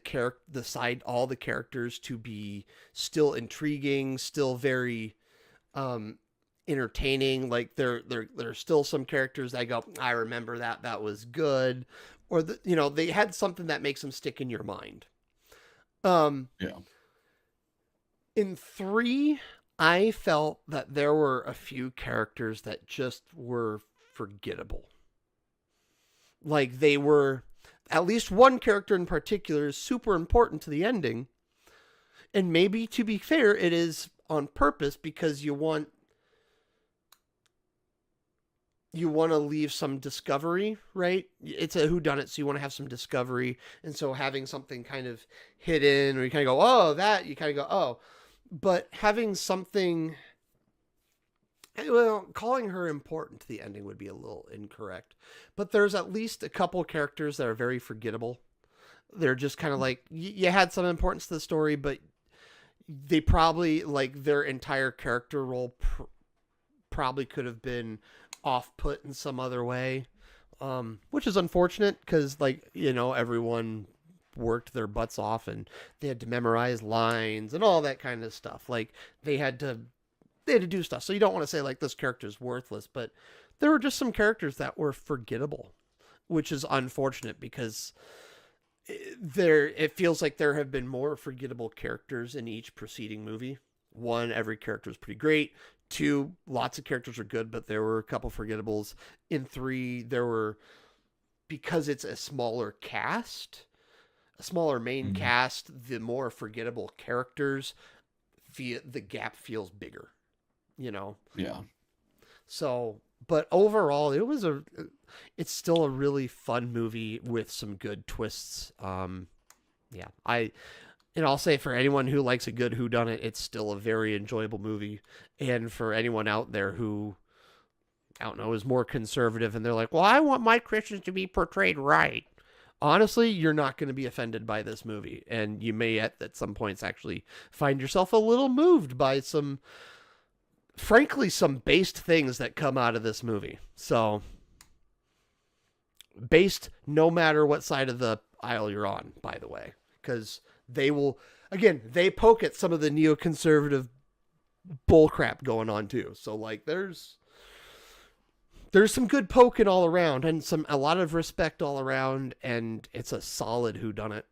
all the characters to be still intriguing, still very um entertaining. Like there's still some characters that I go, I remember that was good, or they had something that makes them stick in your mind. Um, Yeah. in three, I felt that there were a few characters that just were forgettable. Like they were, at least one character in particular is super important to the ending. And maybe to be fair, it is on purpose because you want to leave some discovery, right? It's a whodunit, so you want to have some discovery, and so having something kind of hidden, or you kind of go, oh, that, you kind of go, oh, but having something, well, calling her important to the ending would be a little incorrect, but there's at least a couple characters that are very forgettable. They're just kind of like you had some importance to the story, but they probably like their entire character role probably could have been off put in some other way, which is unfortunate because like everyone worked their butts off and they had to memorize lines and all that kind of stuff. Like they had to do stuff. So you don't want to say like this character's worthless, but there were just some characters that were forgettable, which is unfortunate because it feels like there have been more forgettable characters in each preceding movie. One, every character is pretty great. Two, lots of characters are good, but there were a couple forgettables. In three, there were, because it's a smaller cast, a smaller main Mm. cast, the more forgettable characters, the gap feels bigger, you know? Yeah. So, but overall, it's still a really fun movie with some good twists. Yeah, and I'll say for anyone who likes a good whodunit, it's still a very enjoyable movie. And for anyone out there who, I don't know, is more conservative and they're like, well, I want my Christians to be portrayed right. Honestly, you're not going to be offended by this movie. And you may at some points actually find yourself a little moved by frankly, some based things that come out of this movie. So, based no matter what side of the aisle you're on, by the way. Because they poke at some of the neoconservative bullcrap going on too. So like there's some good poking all around and a lot of respect all around, and it's a solid whodunit.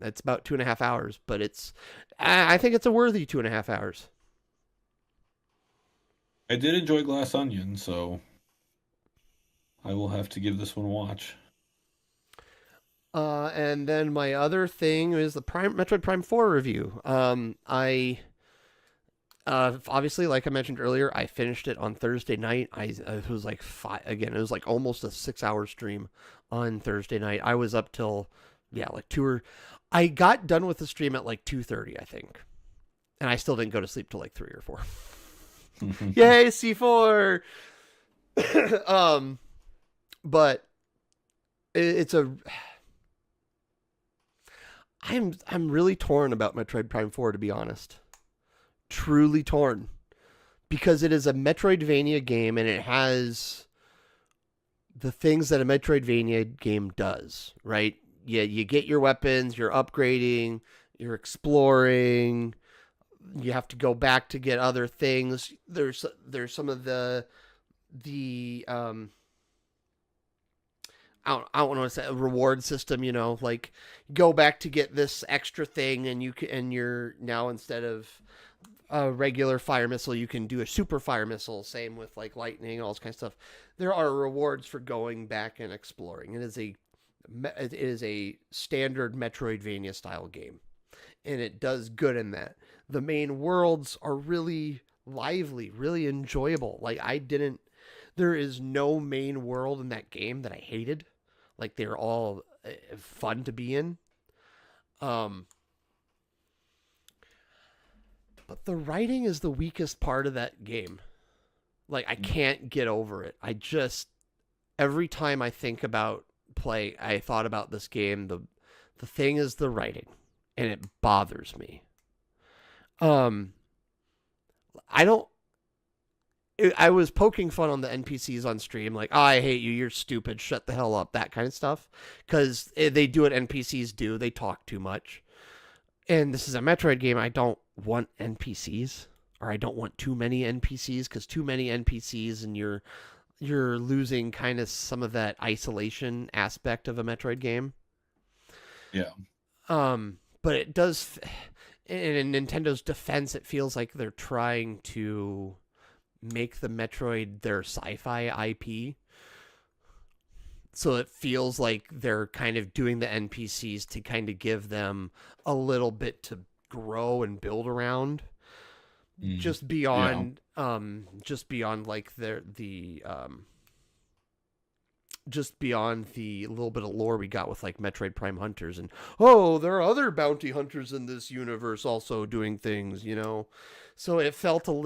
It's about 2.5 hours, but I think it's a worthy 2.5 hours. I did enjoy Glass Onion, so I will have to give this one a watch. And then my other thing is the Metroid Prime 4 review. I obviously, like I mentioned earlier, I finished it on Thursday night. It was like five again. It was like almost a 6 hour stream on Thursday night. I was up till like two or. I got done with the stream at like 2:30, I think, and I still didn't go to sleep till like 3 or 4. Yay, C4! But it's a. I'm really torn about Metroid Prime 4, to be honest. Truly torn, because it is a Metroidvania game and it has the things that a Metroidvania game does, right? Yeah, you get your weapons, you're upgrading, you're exploring, you have to go back to get other things. There's some of the I don't want to say a reward system, like go back to get this extra thing, and you're now, instead of a regular fire missile, you can do a super fire missile. Same with like lightning, all this kind of stuff. There are rewards for going back and exploring. It is a standard Metroidvania style game, and it does good in that. The main worlds are really lively, really enjoyable. Like there is no main world in that game that I hated. Like they're all fun to be in. Um, but the writing is the weakest part of that game. Like I can't get over it. Every time I think about I thought about this game. The thing is the writing, and it bothers me. I don't. I was poking fun on the NPCs on stream, like, oh, I hate you, you're stupid, shut the hell up, that kind of stuff. Because they do what NPCs do, they talk too much. And this is a Metroid game, I don't want NPCs, or I don't want too many NPCs, because too many NPCs and you're losing kind of some of that isolation aspect of a Metroid game. Yeah. But it does, in Nintendo's defense, it feels like they're trying to make the Metroid their sci-fi IP. So it feels like they're kind of doing the NPCs to kind of give them a little bit to grow and build around, Mm. just Yeah. beyond just beyond like just beyond the little bit of lore we got with like Metroid Prime hunters, and oh, there are other bounty hunters in this universe also doing things, you know. So it felt so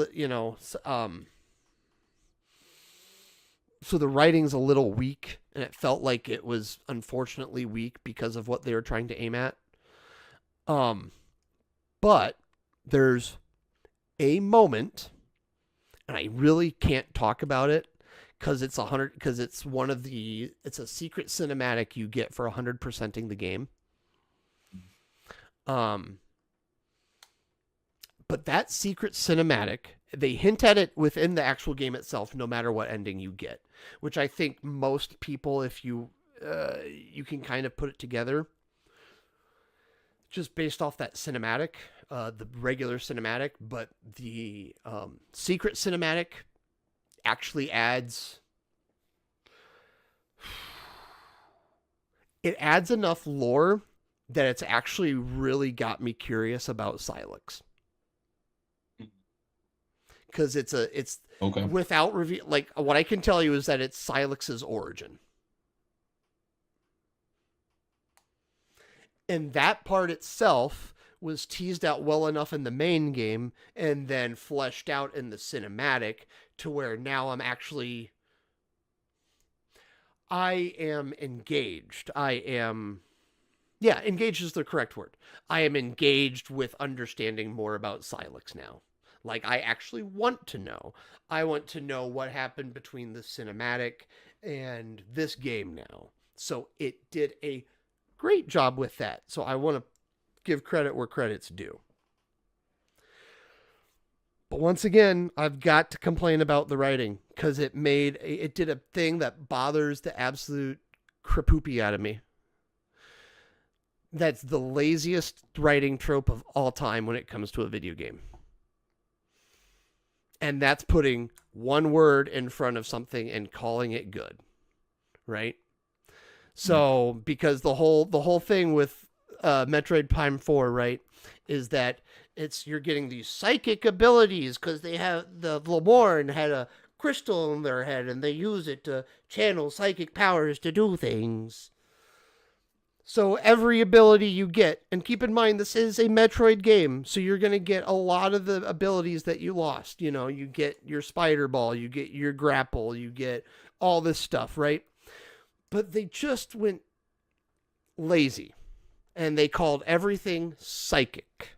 the writing's a little weak, and it felt like it was unfortunately weak because of what they were trying to aim at. Um, but there's a moment, and I really can't talk about it because it's one of the it's a secret cinematic you get for 100%ing the game. Um, but that secret cinematic, they hint at it within the actual game itself, no matter what ending you get, which I think most people, if you can kind of put it together just based off that cinematic, the regular cinematic, but the secret cinematic actually adds enough lore that it's actually really got me curious about Silex, because it's Okay. without reveal. Like what I can tell you is that it's Silex's origin, and that part itself was teased out well enough in the main game and then fleshed out in the cinematic to where now I am engaged. Yeah, engaged is the correct word. I am engaged with understanding more about Silex now. Like, I actually want to know. I want to know what happened between the cinematic and this game now. So it did a great job with that. So I want to give credit where credit's due. But once again, I've got to complain about the writing because it did a thing that bothers the absolute crapoopy out of me. That's the laziest writing trope of all time when it comes to a video game. And that's putting one word in front of something and calling it good, right? Mm. So because the whole thing with Metroid Prime 4, right, is that you're getting these psychic abilities because they have the Lamorne had a crystal in their head and they use it to channel psychic powers to do things. So every ability you get, and keep in mind this is a Metroid game, so you're going to get a lot of the abilities that you lost. You know, you get your spider ball, you get your grapple, you get all this stuff, right? But they just went lazy and they called everything psychic.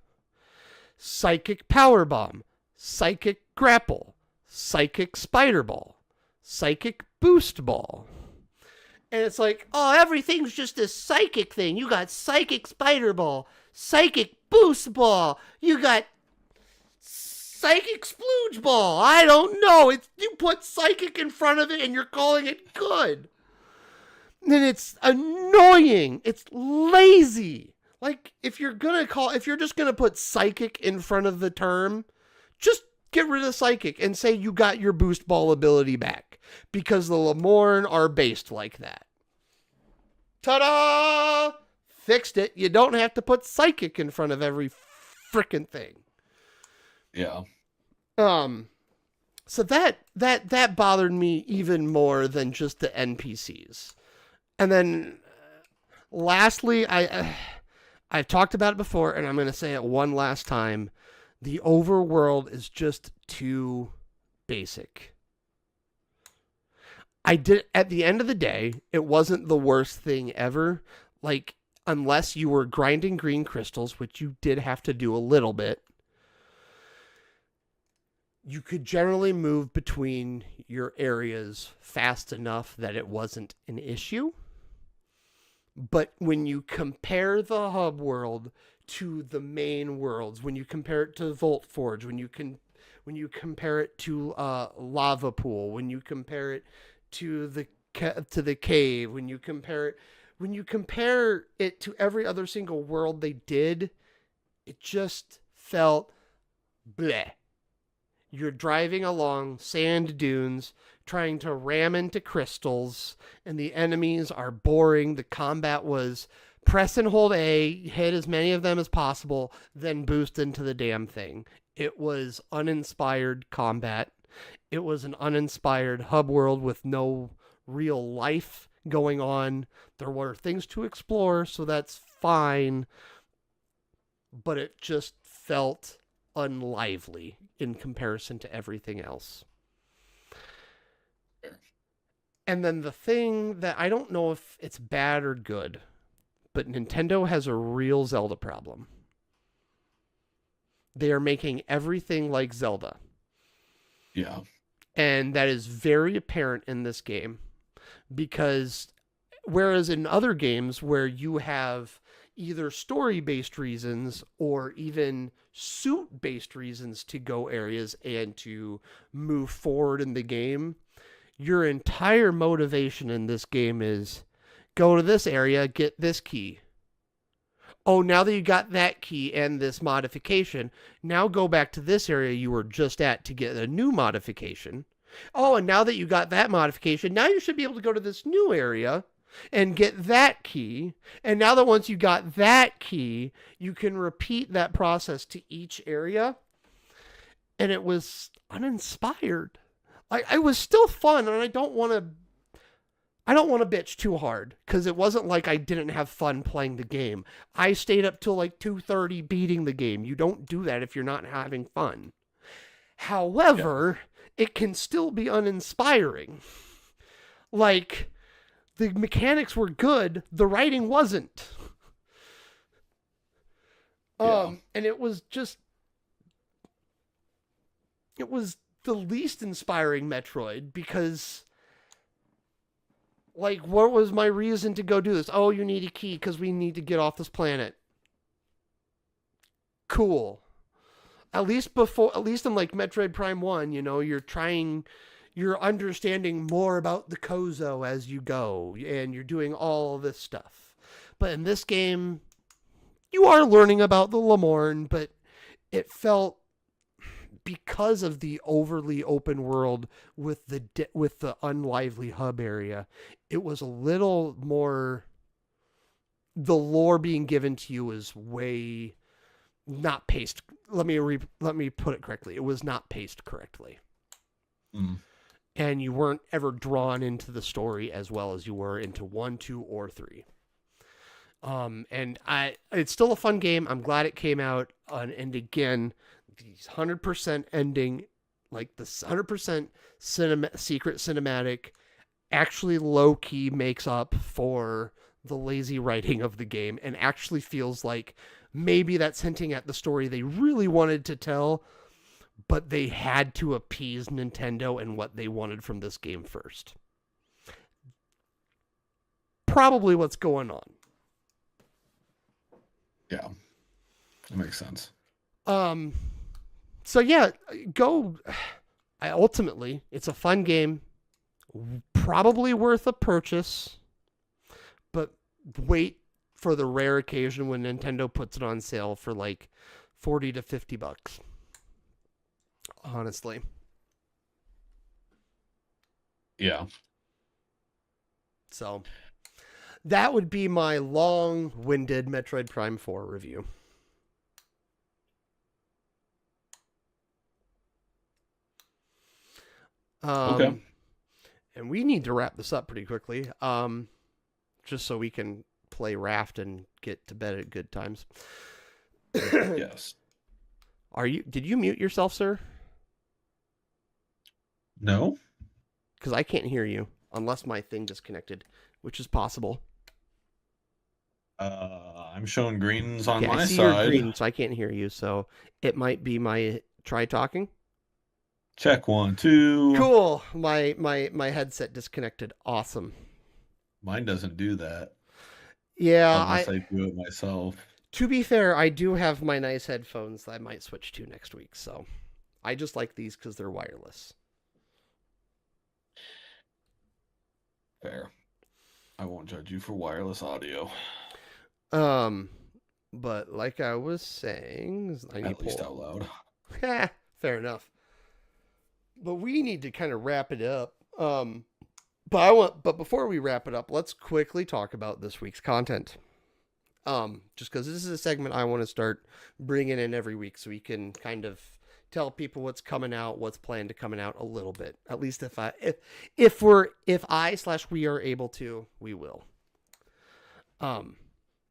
Psychic power bomb, psychic grapple, psychic spider ball, psychic boost ball. And it's like, oh, everything's just a psychic thing. You got psychic spider ball, psychic boost ball, you got psychic splooge ball. I don't know. You put psychic in front of it and you're calling it good. Then it's annoying. It's lazy. Like if you're just gonna put psychic in front of the term, just get rid of psychic and say you got your boost ball ability back because the Lamorne are based like that. Ta-da! Fixed it. You don't have to put psychic in front of every freaking thing. Yeah. Um, so that bothered me even more than just the NPCs. And then lastly, I've talked about it before, and I'm going to say it one last time. The overworld is just too basic. At the end of the day, it wasn't the worst thing ever. Like, unless you were grinding green crystals, which you did have to do a little bit, you could generally move between your areas fast enough that it wasn't an issue. But when you compare the hub world to the main worlds, when you compare it to Volt Forge, when you compare it to Lava Pool, when you compare it to the cave, when you compare it to every other single world they did, it just felt bleh. You're driving along sand dunes, trying to ram into crystals, and the enemies are boring. The combat was press and hold A, hit as many of them as possible, then boost into the damn thing. It was uninspired combat. It was an uninspired hub world with no real life going on. There were things to explore, so that's fine, but it just felt unlively in comparison to everything else. And then the thing that I don't know if it's bad or good, but Nintendo has a real Zelda problem. They are making everything like Zelda. Yeah. And that is very apparent in this game because whereas in other games where you have either story based reasons or even suit based reasons to go areas and to move forward in the game, your entire motivation in this game is go to this area, get this key. Oh, now that you got that key and this modification, now go back to this area you were just at to get a new modification. Oh, and now that you got that modification, now you should be able to go to this new area and get that key. And now that once you got that key, you can repeat that process to each area. And it was uninspired. I was still fun, and I don't want to bitch too hard because it wasn't like I didn't have fun playing the game. I stayed up till like 2:30 beating the game. You don't do that if you're not having fun. However, it can still be uninspiring. Like the mechanics were good, the writing wasn't. And it was the least inspiring Metroid because like what was my reason to go do this? Oh, you need a key because we need to get off this planet. Cool. At least in like Metroid Prime 1, you're understanding more about the Kozo as you go and you're doing all this stuff. But in this game, you are learning about the Lamorne, but it felt because of the overly open world with the unlively hub area, it was a little more. The lore being given to you is way not paced. Let me put it correctly. It was not paced correctly, and you weren't ever drawn into the story as well as you were into 1, 2, or 3. It's still a fun game. I'm glad it came out. And again, these 100% ending, like the 100% secret cinematic, actually low key makes up for the lazy writing of the game, and actually feels like maybe that's hinting at the story they really wanted to tell, but they had to appease Nintendo and what they wanted from this game first. Probably what's going on. Yeah, that makes sense. So yeah, go. Ultimately, it's a fun game, probably worth a purchase, but wait for the rare occasion when Nintendo puts it on sale for like $40 to $50. Honestly. Yeah. So that would be my long-winded Metroid Prime 4 review. Okay. And we need to wrap this up pretty quickly, just so we can play Raft and get to bed at good times. Yes. Did you mute yourself, sir? No. Because I can't hear you unless my thing disconnected, which is possible. I'm showing greens on my I see side. your green, so I can't hear you. So it might be my try talking. Check 1, 2. Cool. My headset disconnected. Awesome. Mine doesn't do that. Yeah, Unless I do it myself. To be fair, I do have my nice headphones that I might switch to next week. So I just like these because they're wireless. Fair. I won't judge you for wireless audio. But like I was saying, I need At least out loud. Fair enough. But we need to kind of wrap it up. But before we wrap it up, let's quickly talk about this week's content. Just because this is a segment I want to start bringing in every week, so we can kind of tell people what's coming out, what's planned to coming out a little bit. At least if I/we are able to, we will.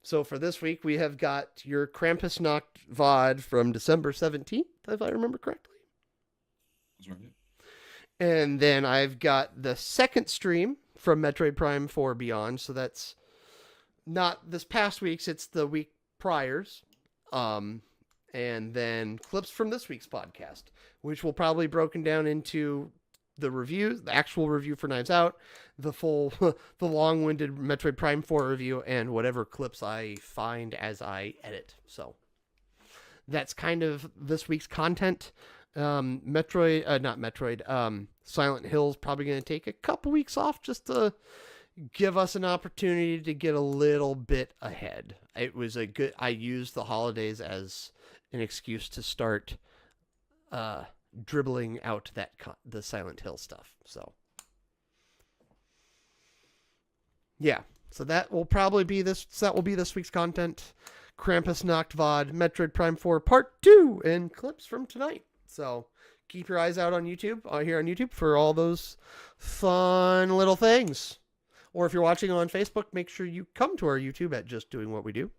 So for this week, we have got your Krampusnacht VOD from December 17th, if I remember correctly. That's right. And then I've got the second stream from Metroid Prime 4 Beyond. So that's not this past week's, it's the week prior's. And then clips from this week's podcast, which will probably be broken down into the review, the actual review for Knives Out, the full, the long-winded Metroid Prime 4 review, and whatever clips I find as I edit. So that's kind of this week's content. Not Metroid. Silent Hill's probably going to take a couple weeks off just to give us an opportunity to get a little bit ahead. It was I used the holidays as an excuse to start dribbling out the Silent Hill stuff. So yeah, so that will be this week's content. Krampusnacht VOD, Metroid Prime 4 Part 2, and clips from tonight. So keep your eyes out on YouTube, here on YouTube, for all those fun little things. Or if you're watching on Facebook, make sure you come to our YouTube at Just Doing What We Do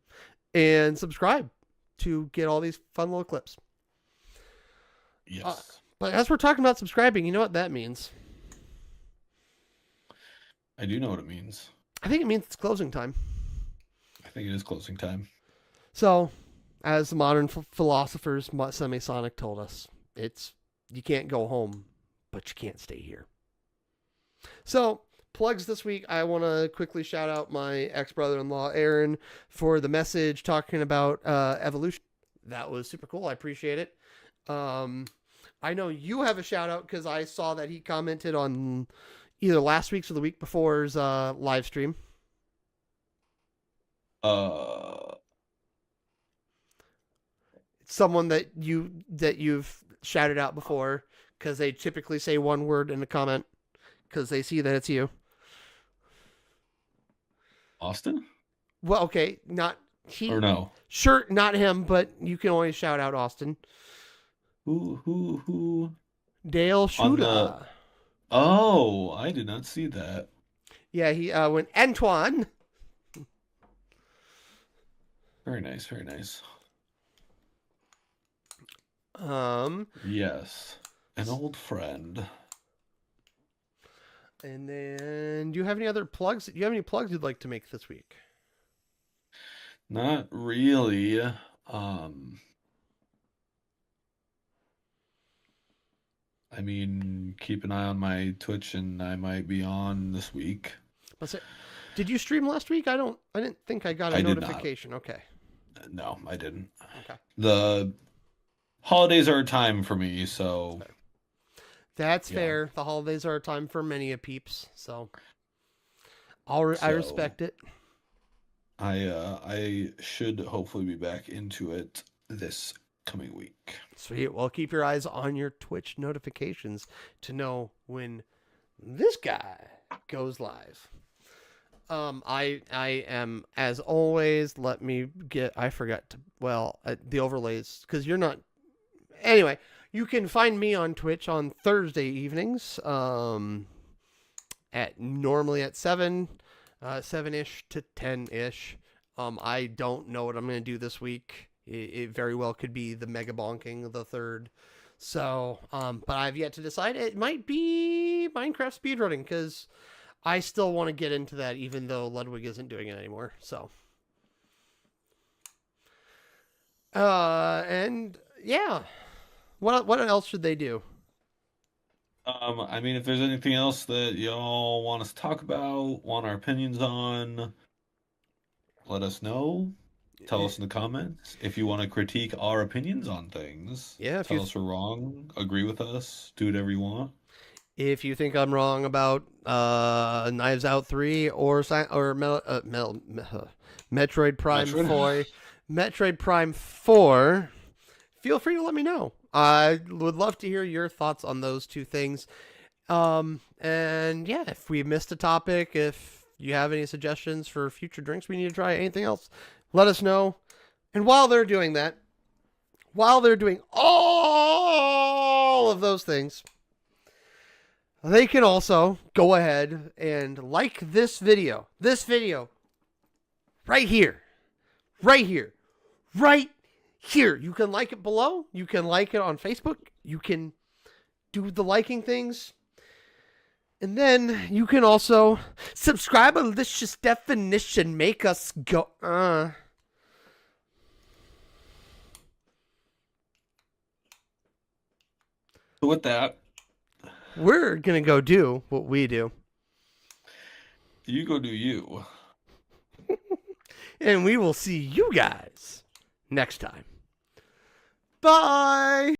and subscribe to get all these fun little clips. Yes. But as we're talking about subscribing, you know what that means? I do know what it means. I think it means it's closing time. I think it is closing time. So, as the modern philosophers, Semisonic told us, you can't go home, but you can't stay here. So, plugs this week. I want to quickly shout out my ex-brother-in-law, Aaron, for the message talking about evolution. That was super cool. I appreciate it. I know you have a shout out because I saw that he commented on either last week's or the week before's live stream. Someone that you've shouted out before, because they typically say one word in a comment because they see that it's you. Austin? Well, okay, not he. Or no? Sure, not him, but you can always shout out Austin. Who? Dale Shuda. Oh, I did not see that. Yeah, he went Antoine. Very nice, very nice. Yes, an old friend. And then, do you have any other plugs? Do you have any plugs you'd like to make this week? Not really. I mean, keep an eye on my Twitch, and I might be on this week. Did you stream last week? I didn't think I got a notification. Okay. No, I didn't. Okay. The holidays are a time for me, so. That's fair. The holidays are a time for many a peeps, so I respect it. I should hopefully be back into it this coming week. Sweet. Well, keep your eyes on your Twitch notifications to know when this guy goes live. I am, as always, the overlays, because you're not, anyway, you can find me on Twitch on Thursday evenings, normally at 7-ish to 10-ish. I don't know what I'm going to do this week. It very well could be the Mega Bonking the third. So, but I've yet to decide. It might be Minecraft speedrunning, because I still want to get into that, even though Ludwig isn't doing it anymore. So, and yeah, what else should they do? I mean, if there's anything else that y'all want us to talk about, want our opinions on, let us know. Tell us in the comments. If you want to critique our opinions on things, tell us we're wrong, agree with us, do whatever you want. If you think I'm wrong about Knives Out 3 or Metroid Prime 4, feel free to let me know. I would love to hear your thoughts on those two things. And yeah, if we missed a topic, if you have any suggestions for future drinks we need to try, anything else, let us know. And while they're doing that, while they're doing all of those things, they can also go ahead and like this video. This video. Right here. Right here. Right here. You can like it below. You can like it on Facebook. You can do the liking things. And then you can also subscribe a delicious definition. Make us go. So with that, We're going to go do what we do. you go do you. And we will see you guys next time. Bye.